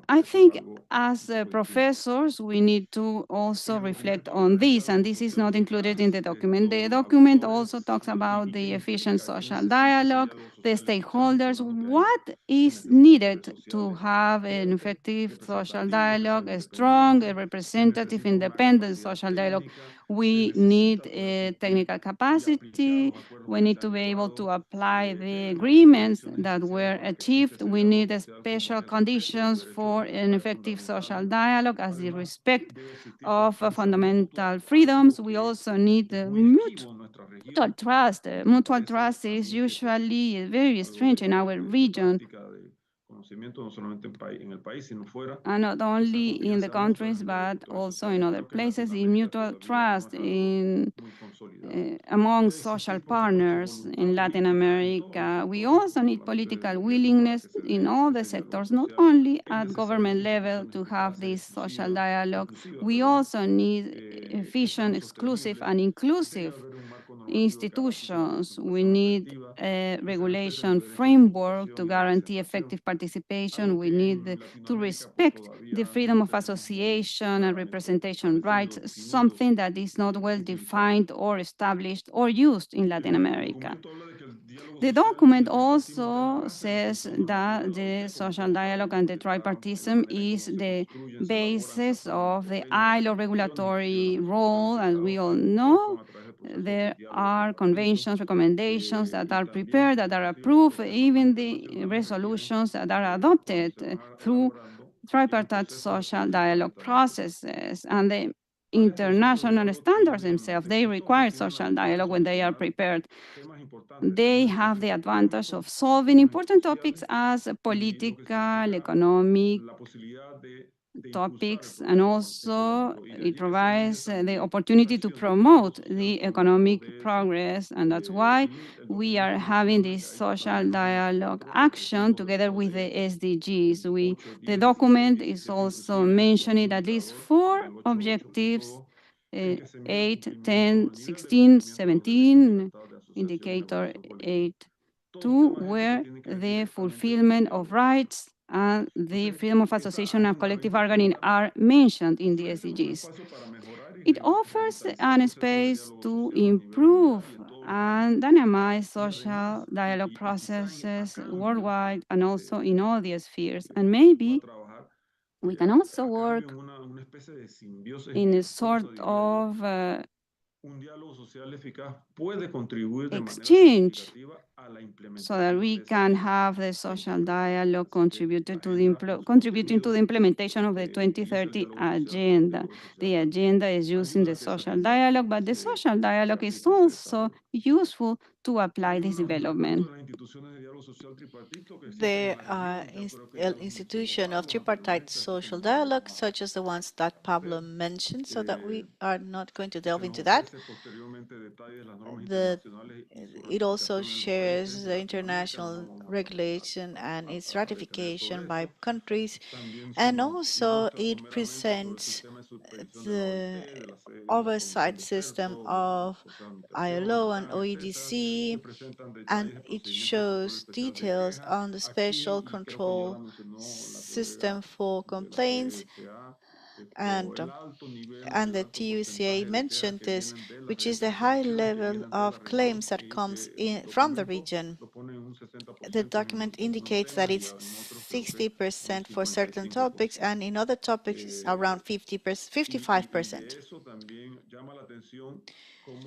I think as professors, we need to also reflect on this, and this is not included in the document. The document also talks about the efficient social dialogue, the stakeholders, what is needed to have an effective social dialogue, a strong, a representative, independent social dialogue. We need a technical capacity. We need to be able to apply the agreements that were achieved. We need special conditions for an effective social dialogue as the respect of fundamental freedoms. We also need mutual trust. Mutual trust is usually very strange in our region, and not only in the countries, but also in other places, in mutual trust among social partners in Latin America. We also need political willingness in all the sectors, not only at government level to have this social dialogue. We also need efficient, exclusive, and inclusive institutions. We need a regulation framework to guarantee effective participation. We need to respect the freedom of association and representation rights, something that is not well defined or established or used in Latin America. The document also says that the social dialogue and the tripartism is the basis of the ILO regulatory role. As we all know, there are conventions, recommendations that are prepared, that are approved, even the resolutions that are adopted through tripartite social dialogue processes. And the international standards themselves, they require social dialogue when they are prepared. They have the advantage of solving important topics as political, economic topics, and also it provides the opportunity to promote the economic progress. And that's why we are having this social dialogue action together with the SDGs. The document is also mentioning at least 4 objectives, 8, 10, 16, 17, indicator 8.2, where the fulfillment of rights and the freedom of association and collective bargaining are mentioned in the SDGs. It offers a space to improve and dynamize social dialogue processes worldwide and also in all the spheres. And maybe we can also work in a sort of exchange so that we can have the social dialogue contributing to the implementation of the 2030 agenda. The agenda is using the social dialogue, but the social dialogue is also useful to apply this development. There are institutions of tripartite social dialogue, such as the ones that Pablo mentioned, so that we are not going to delve into that. It also shares the international regulation and its ratification by countries, and also it presents the oversight system of ILO and OEDC, and it shows details on the special control system for complaints, and the TUCA mentioned this, which is the high level of claims that comes in from the region. The document indicates that it's 60% for certain topics, and in other topics it's around 55%.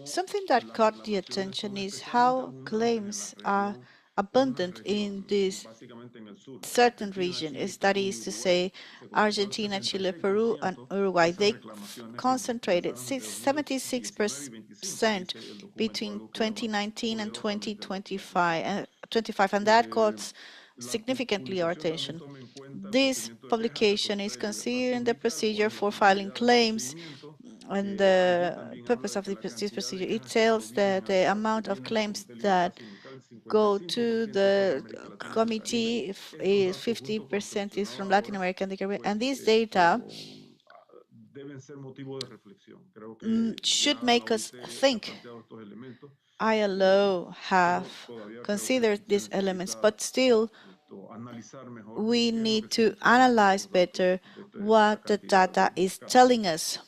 Something that caught the attention is how claims are abundant in this certain region, that is to say, Argentina, Chile, Peru, and Uruguay. They concentrated 76% between 2019 and 2025, and that caught significantly our attention. This publication is considering the procedure for filing claims and the purpose of this procedure. It tells that the amount of claims that go to the committee is 50% is from Latin America and the Caribbean, and this data should make us think. ILO have considered these elements, but still we need to analyze better what the data is telling us.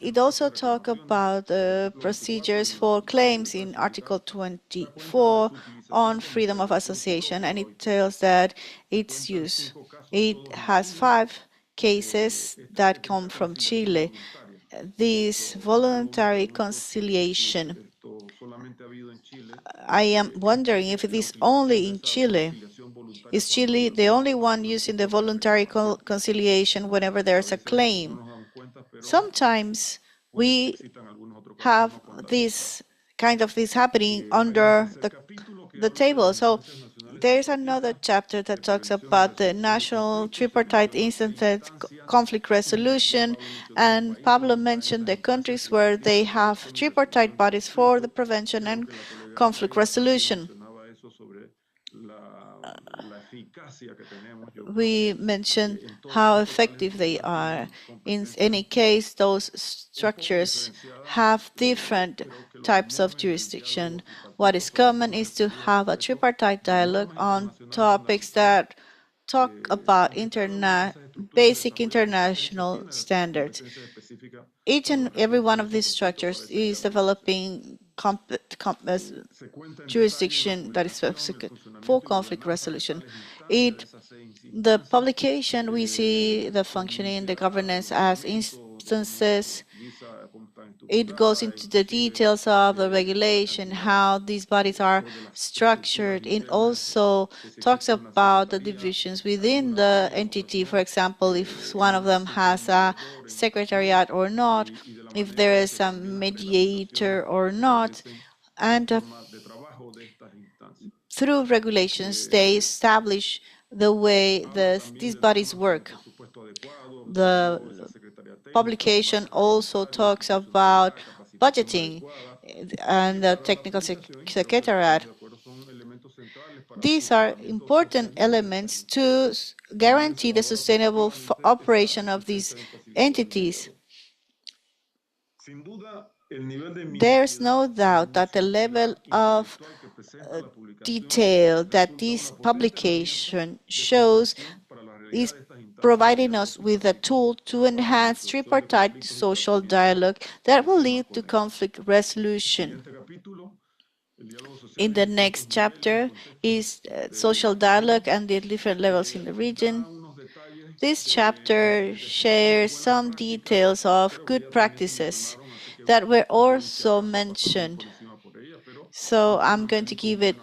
It also talks about the procedures for claims in Article 24 on freedom of association, and it tells that its use. It has 5 cases that come from Chile. This voluntary conciliation, I am wondering if it is only in Chile. Is Chile the only one using the voluntary conciliation whenever there's a claim? Sometimes we have this happening under the table. So there's another chapter that talks about the national tripartite incident conflict resolution, and Pablo mentioned the countries where they have tripartite bodies for the prevention and conflict resolution. We mentioned how effective they are. In any case, those structures have different types of jurisdiction. What is common is to have a tripartite dialogue on topics that talk about basic international standards. Each and every one of these structures is developing jurisdiction that is specific for conflict resolution. The publication, we see the functioning, the governance as instances. It goes into the details of the regulation, how these bodies are structured. It also talks about the divisions within the entity. For example, if one of them has a secretariat or not, if there is a mediator or not. And through regulations, they establish the way these bodies work. The publication also talks about budgeting and the technical secretariat. These are important elements to guarantee the sustainable operation of these entities. There's no doubt that the level of detail that this publication shows is providing us with a tool to enhance tripartite social dialogue that will lead to conflict resolution. In the next chapter is social dialogue and the different levels in the region. This chapter shares some details of good practices that were also mentioned. So I'm going to give it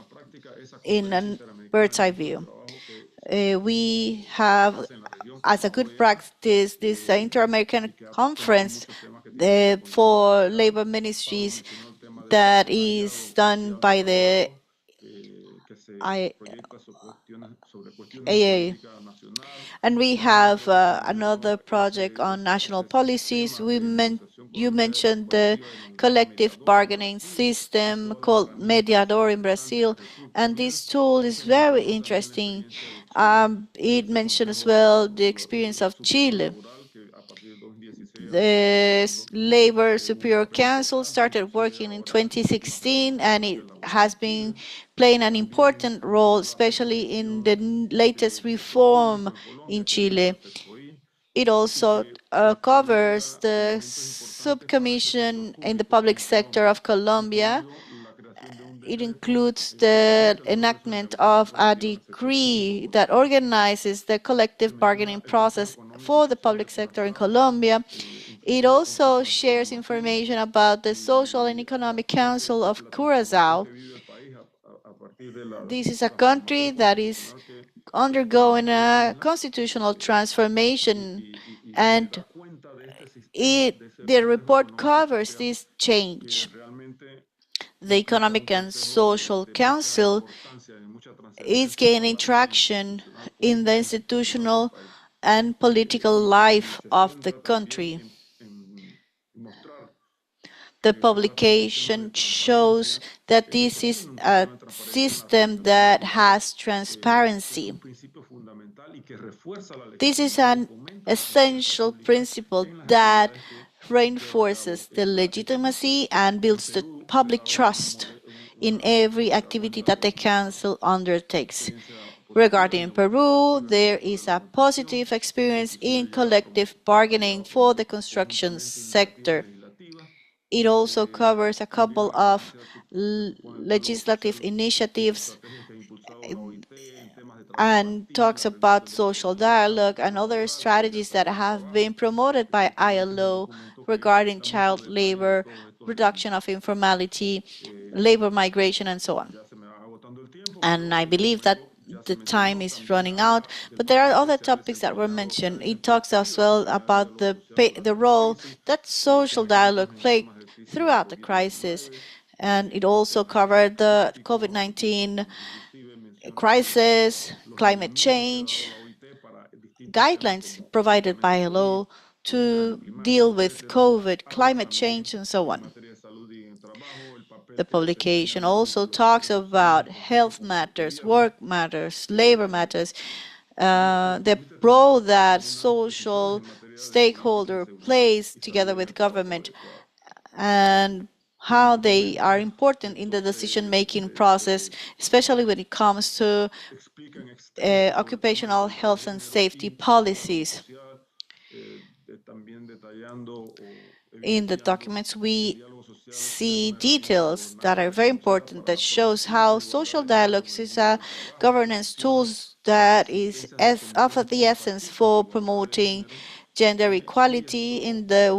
in a bird's eye view. We have, as a good practice, this Inter-American Conference for labor ministries that is done by the AA. And we have another project on national policies. You mentioned the collective bargaining system called Mediador in Brazil, and this tool is very interesting. It mentioned as well the experience of Chile. The Labor Superior Council started working in 2016, and it has been playing an important role, especially in the latest reform in Chile. It also covers the subcommission in the public sector of Colombia. It includes the enactment of a decree that organizes the collective bargaining process for the public sector in Colombia. It also shares information about the Social and Economic Council of Curaçao. This is a country that is undergoing a constitutional transformation, and the report covers this change. The Economic and Social Council is gaining traction in the institutional and political life of the country. The publication shows that this is a system that has transparency. This is an essential principle that reinforces the legitimacy and builds the public trust in every activity that the Council undertakes. Regarding Peru, there is a positive experience in collective bargaining for the construction sector. It also covers a couple of legislative initiatives and talks about social dialogue and other strategies that have been promoted by ILO regarding child labor, reduction of informality, labor migration, and so on. And I believe that the time is running out, but there are other topics that were mentioned. It talks as well about the role that social dialogue played throughout the crisis, and it also covered the COVID-19 crisis, climate change, guidelines provided by ILO to deal with COVID, climate change, and so on. The publication also talks about health matters, work matters, labor matters, the role that social stakeholder plays together with government, and how they are important in the decision-making process, especially when it comes to occupational health and safety policies. In the documents, we see details that are very important that shows how social dialogue is a governance tools that is of the essence for promoting gender equality in the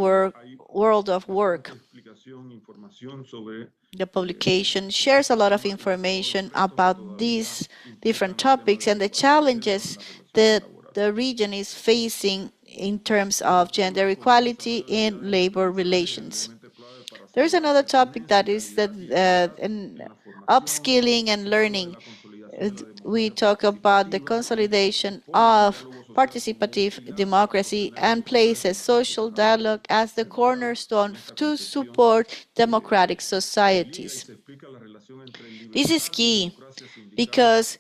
world of work. The publication shares a lot of information about these different topics and the challenges that the region is facing in terms of gender equality in labor relations. There is another topic that is upskilling and learning. We talk about the consolidation of participative democracy and places social dialogue as the cornerstone to support democratic societies. This is key because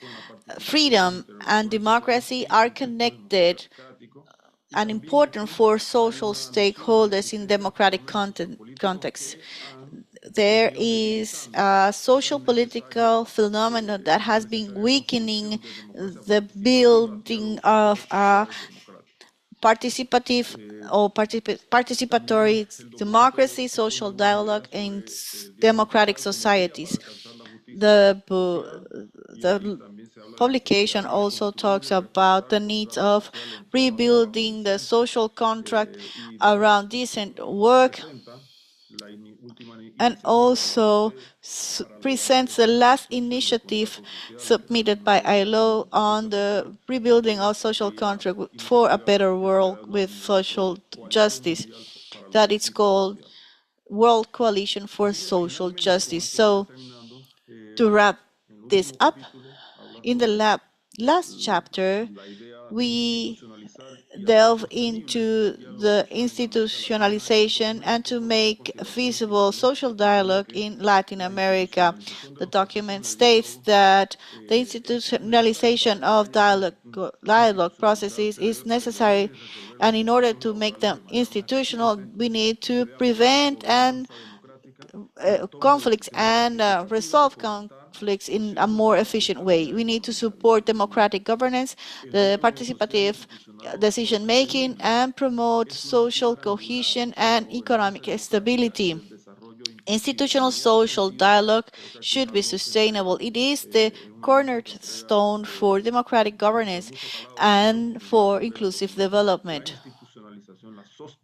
freedom and democracy are connected and important for social stakeholders in democratic context. There is a social political phenomenon that has been weakening the building of a participative or participatory democracy, social dialogue in democratic societies. The publication also talks about the needs of rebuilding the social contract around decent work, and also presents the last initiative submitted by ILO on the rebuilding of social contract for a better world with social justice, that it's called World Coalition for Social Justice. So to wrap this up, in the last chapter, we delve into the institutionalization and to make feasible social dialogue in Latin America. The document states that the institutionalization of dialogue processes is necessary, and in order to make them institutional, we need to prevent and conflicts and resolve conflicts in a more efficient way. We need to support democratic governance, the participative decision making, and promote social cohesion and economic stability. Institutional social dialogue should be sustainable. It is the cornerstone for democratic governance and for inclusive development.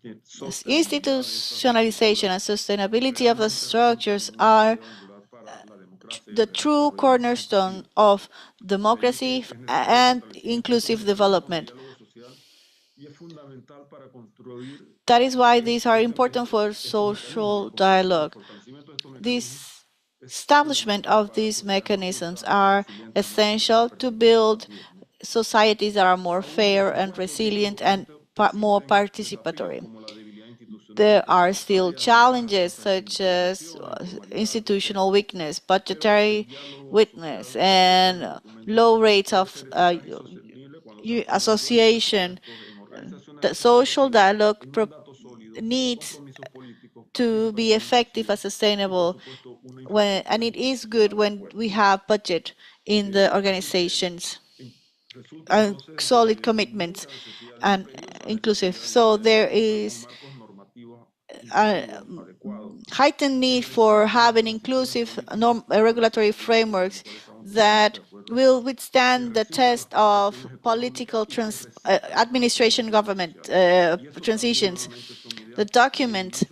Yes, institutionalization and sustainability of the structures are the true cornerstone of democracy and inclusive development. That is why these are important for social dialogue. This establishment of these mechanisms are essential to build societies that are more fair and resilient and more participatory. There are still challenges such as institutional weakness, budgetary weakness, and low rates of association. The social dialogue needs to be effective and sustainable, and it is good when we have budget in the organizations and solid commitments and inclusive. So there is a heightened need for having inclusive regulatory frameworks that will withstand the test of political administration government transitions. The document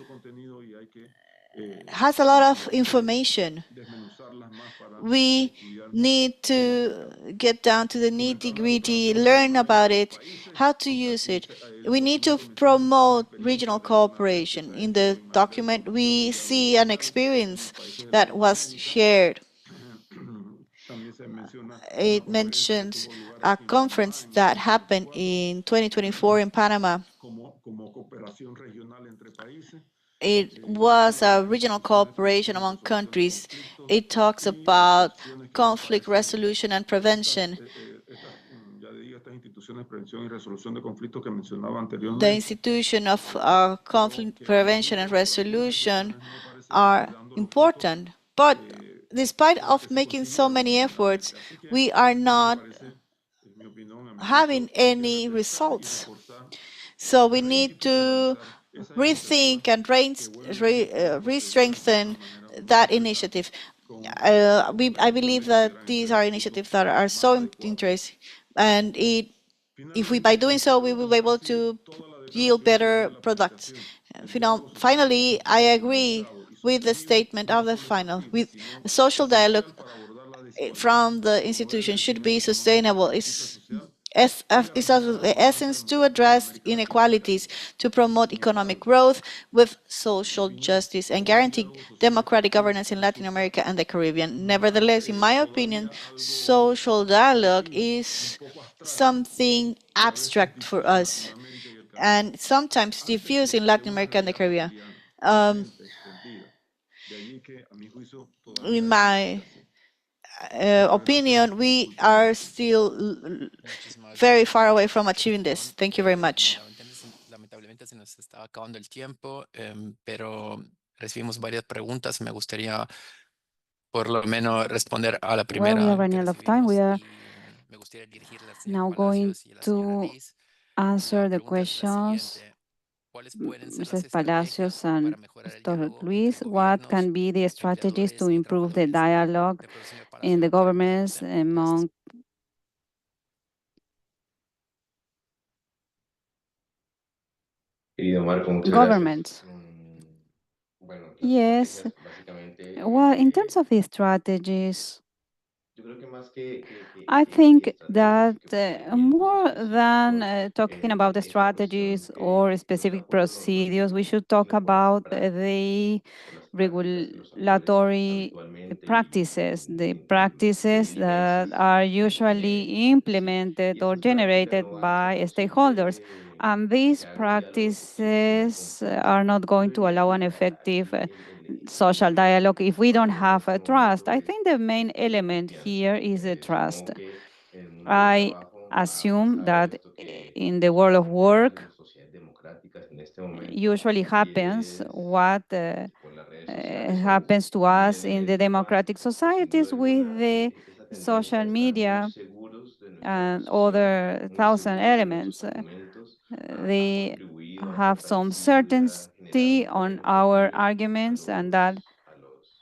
has a lot of information. We need to get down to the nitty-gritty, learn about it, how to use it. We need to promote regional cooperation. In the document, we see an experience that was shared. It mentions a conference that happened in 2024 in Panama. It was a regional cooperation among countries. It talks about conflict resolution and prevention. The institution of conflict prevention and resolution are important, but despite of making so many efforts, we are not having any results. So we need to rethink and re-strengthen that initiative. I believe that these are initiatives that are so interesting, and if we, by doing so, we will be able to yield better products. Finally, I agree with the statement of the final. With social dialogue from the institution should be sustainable. It's of the essence to address inequalities, to promote economic growth with social justice, and guarantee democratic governance in Latin America and the Caribbean. Nevertheless, in my opinion, social dialogue is something abstract for us and sometimes diffuse in Latin America and the Caribbean. Um, in my opinion, we are still Muchísimas very gracias far por away su from achieving this. intervención. Thank you very much. Lamentablemente se nos está acabando el tiempo, pero recibimos varias preguntas. Me gustaría por lo menos responder a la Well, we primera are que running out of time. We recibimos are y me gustaría dirigirla al señor now going Palacios y a la señora to Liz. La answer the pregunta es la questions. siguiente. ¿Cuáles pueden ser las Mrs. estrategias Palacios and para mejorar el Mr. diálogo entre Luis, what gobiernos, can be the strategies to empleadores y improve the trabajadores? dialogue Le pido al señor in the Palacio que governments responda. Gracias. among Querido Marco, muchas gracias. governments? Bueno, las Yes. estrategias básicamente, Well, in terms of the strategies, yo creo que más I que think estrategias y that que procedimientos more es than mejor talking about the esta cuestión strategies or que nos da specific un poco de normalidad, procedures, we should talk sino por las about prácticas, the por las prácticas que los actores regulatory habitualmente practices, the de practices that diligencias are tienen. usually Es decir, y implemented or estas prácticas generated no van a ser by stakeholders. posible And these crear un diálogo efectivo si no hay practices are confianza. not Yo going to diría allow an que effective aquí social dialogue if we don't problema en have este trust. momento I es think the main la element confianza. here is the trust. Supongo que en el mundo del I trabajo ha assume pasado that esto que in the world of llamamos en work las sociedades democráticas en este momento, usually y happens es what con las redes sociales o happens to también us en in el the trabajo, democratic pues sin duda societies with alguna the esa tendencia social a estar muy media seguros de nuestra and posición, other muy thousand seguros de nuestros elements. argumentos, ha They contribuido a have some fortalecer y ha generado certainty on terreno our baldío arguments, and that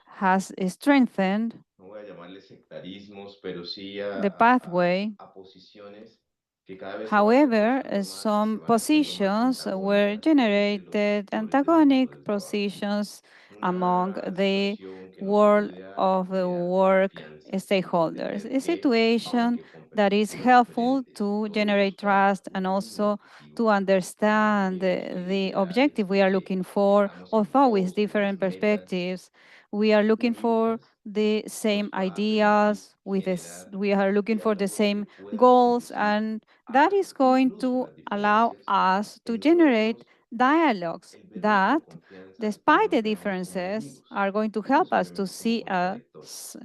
has strengthened no voy a llamarles sectarismos, pero sí the pathway. a posiciones que cada vez se van However, reforzando más y se some van haciendo más positions were antagónicas entre los generated actores del mundo antagonic del trabajo. positions among Una the situación que nos world ayude a of the crear work confianza, stakeholders. entender A que, situation aunque con that is perspectivas helpful diferentes, to todos generate buscamos trust and un mismo also objetivo, to understand mismos the ideales objective we y are que looking for, estamos en although with pos de unas different metas perspectives. We are looking for públicas the nos same va a permitir ideas, with this, generar we are looking for the diálogos que same puedan goals, conducir and that a is going incluso to las allow diferencias us to en no generate vernos dialogues el vernos con that, confianza y no despite the nos veamos como differences, enemigos are going to o help us to simplemente como see contradictores.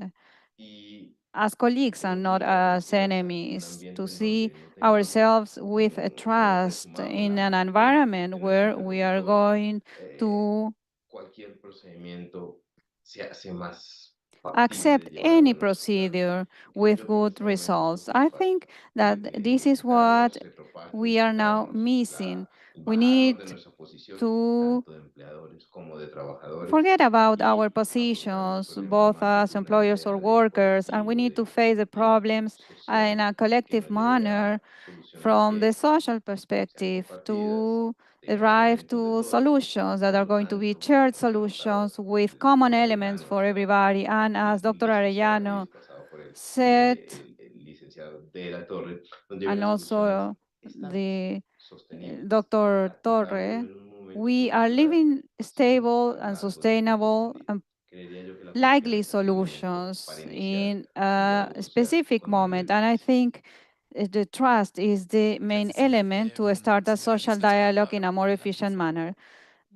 Y as colleagues and creo not que la as confianza en un enemies, to ambiente en see donde no tengamos ourselves with a como trust presumado in an el environment where we are interlocutor, going to cualquier procedimiento se hace más factible de accept llevar a any buenos resultados. procedure Y creo with yo que en good este momento results. nos I hace think falta that this is cada vez what se propague y we are now sepamos missing. el We bajarnos need de nuestra posición, to tanto de empleadores como de trabajadores, forget about our y afrontar los positions, problemas both más as desde una employers or idea de workers, and we colectivo, need to de face the perspectiva problems in social, a que collective nos lleve manner a soluciones from the que social sean perspective compartidas, to tengan arrive elementos de to todos solutions y that are no going to be tanto shared como ha notado solutions with common doctor elements Arellano, for everybody. And as Dr. licenciado Arellano Ruiz, pasado por said, el licenciado de la Torre, donde and las soluciones also estables, the sostenibles, Dr. practicándolo Torre, en un momento we are coyuntural, living sin stable and cargarlo de sustainable responsabilidad. and Creería yo que la likely confianza es el elemento para solutions iniciar in un a diálogo social specific con mayor moment. And I eficacia. think the trust is the main Gracias, señor. element to start a Señora social Liz, ¿desea dialogue in a more efficient manner.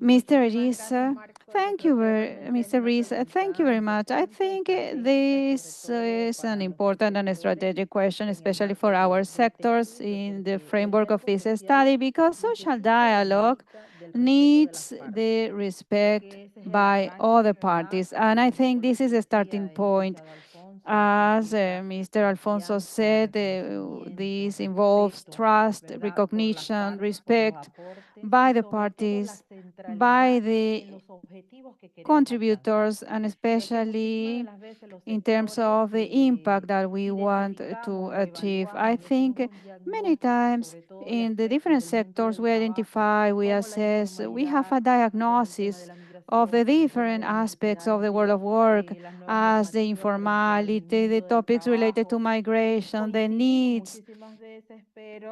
Mr. Risa, thank you Mr. Risa, thank you very much. I think this is an important and strategic question, especially for our sectors in the framework of this study, because social dialogue needs the respect by all the parties. And I think this is a starting point. As Mr. Alfonso said, this involves trust, recognition, respect by the parties, by the contributors, and especially in terms of the impact that we want to achieve. I think many times in the different sectors we identify, we assess, we have a diagnosis of the different aspects of the world of work as the informality, the topics related to migration, the needs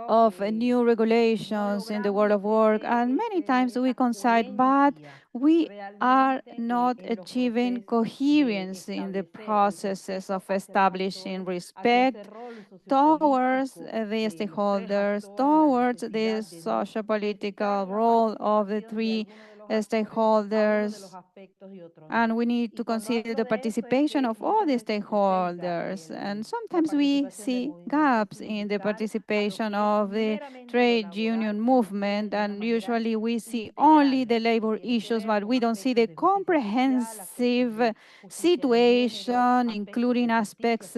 of new regulations in the world of work. And many times we coincide, but we are not achieving coherence in the processes of establishing respect towards the stakeholders, towards the socio-political role of the three stakeholders, and we need to consider the participation of all the stakeholders. And sometimes we see gaps in the participation of the trade union movement, and usually we see only the labor issues, but we don't see the comprehensive situation, including aspects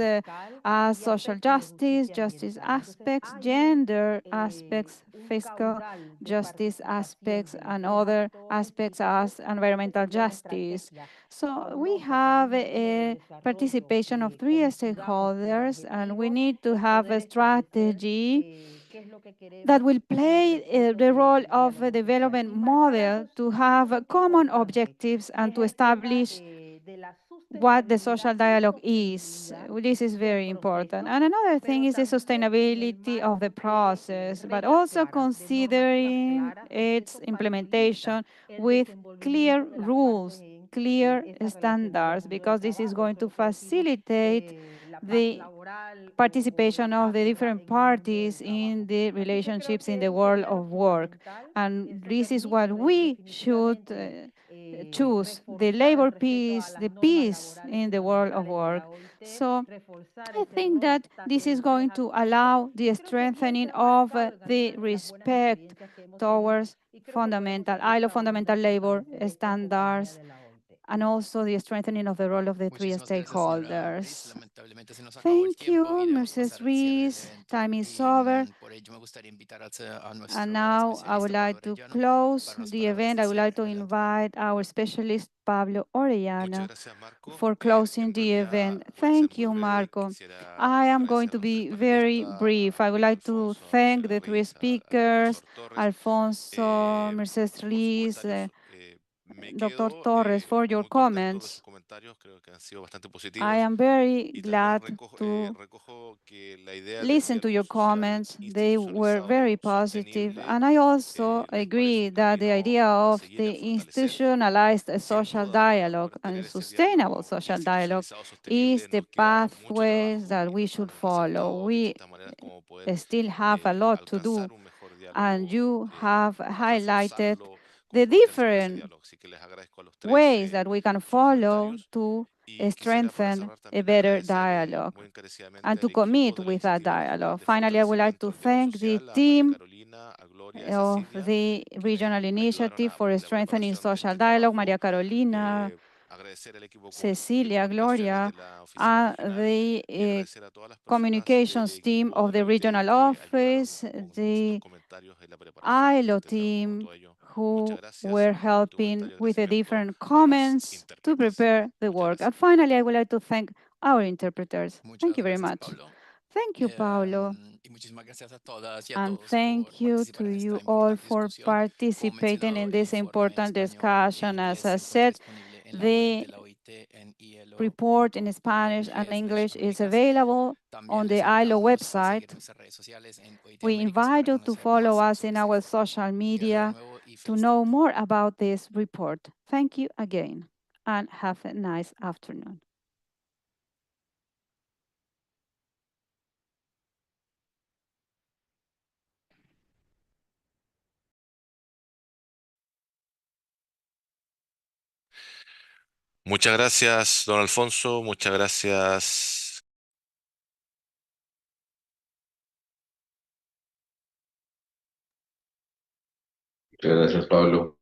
as social justice, justice aspects, gender aspects, fiscal justice aspects, and other aspects as environmental justice. So we have a participation of three stakeholders, and we need to have a strategy that will play the role of a development model to have common objectives and to establish what the social dialogue is. This is very important. And another thing is the sustainability of the process, but also considering its implementation with clear rules, clear standards, because this is going to facilitate the participation of the different parties in the relationships in the world of work. And this is what we should choose, the labor peace, the peace in the world of work. So I think that this is going to allow the strengthening of the respect towards fundamental, ILO fundamental labor standards, and also the strengthening of the role of the three Muchísimas gracias, señora Reis. stakeholders. Lamentablemente se nos acabó el Thank you, tiempo y debemos Mrs. pasar al cierre del Rees. evento. Time is over. Por ello, me gustaría invitar a And nuestro now I would especialista Pablo like to Arellano close para unas the palabras event. de I would like cierre. to Adelante, Pablo. invite our specialist, Pablo Muchas Orellana, gracias, Marco. for closing En the realidad event. voy a ser Thank muy you, breve. Marco. Quisiera I am going agradecer to a nuestros be very panelistas, brief. I would a like to Alfonso, a thank Mercedes the three Ruiz, al speakers, profesor Torres, Alfonso, Mercedes por sus Rees, comentarios. Me Dr. quedo Torres, for your muy contento de sus comments. comentarios. Creo que han sido bastante I positivos. am very Y también glad to recojo que la idea del listen to diálogo your social comments. They were institucionalizado very positive. sostenible And I also les parece agree un that the camino idea a of seguir, the a fortalecer. institutionalized Sin social duda, para dialogue poder and tener ese sustainable diálogo social dialogue institucionalizado is sostenible the nos queda mucho pathways trabajo that y we nos should han follow. presentado We distintas maneras como poder still have a lot to do. alcanzar un mejor And diálogo, you have a highlighted reforzarlo, the comprometerse con ese different diálogo. Así que les agradezco a los tres ways that we can sus follow comentarios to y quisiera para strengthen cerrar a también better agradecer dialogue muy encarecidamente and al to equipo commit de la with that Iniciativa Regional dialogue. de Finally, I would like Fortalecimiento to del Diálogo thank the Social, a María team Carolina, a Gloria y a of Cecilia, the quienes regional ayudaron initiative for en la strengthening preparación de social este dialogue, trabajo. Maria Carolina, Agradecer al equipo de Cecilia, comunicaciones de Gloria, la oficina and regional the y agradecer a todas las personas del communications team equipo of de la the OIT regional que ayudaron office, con distintos the comentarios en la preparación de ILO este trabajo. Con team todo ello, muchas who gracias were y un último helping comentario de with the agradecimiento different a las comments to intérpretes. prepare the Muchas work. gracias. And finally, I would like to thank our interpreters. Thank Muchas you very gracias, much. Pablo. Thank you, Paulo. Y muchísimas gracias a todas y a And todos por thank you participar to en esta you all importante for discusión. Como participating mencionado, in el this informe en important español e discussion. As inglés I se encuentra said, disponible en la web the de la OIT en report in Spanish and English is ilo.org/Américas. available También on les the ILO invitamos a seguir website. nuestras redes sociales en OIT We Américas invite para you to conocer follow más us sobre in este our informe. social Gracias de media nuevo y to feliz know tarde. more about this report. Thank you again, and have a nice afternoon. Muchas gracias, don Alfonso. Muchas gracias. Muchas gracias, Pablo.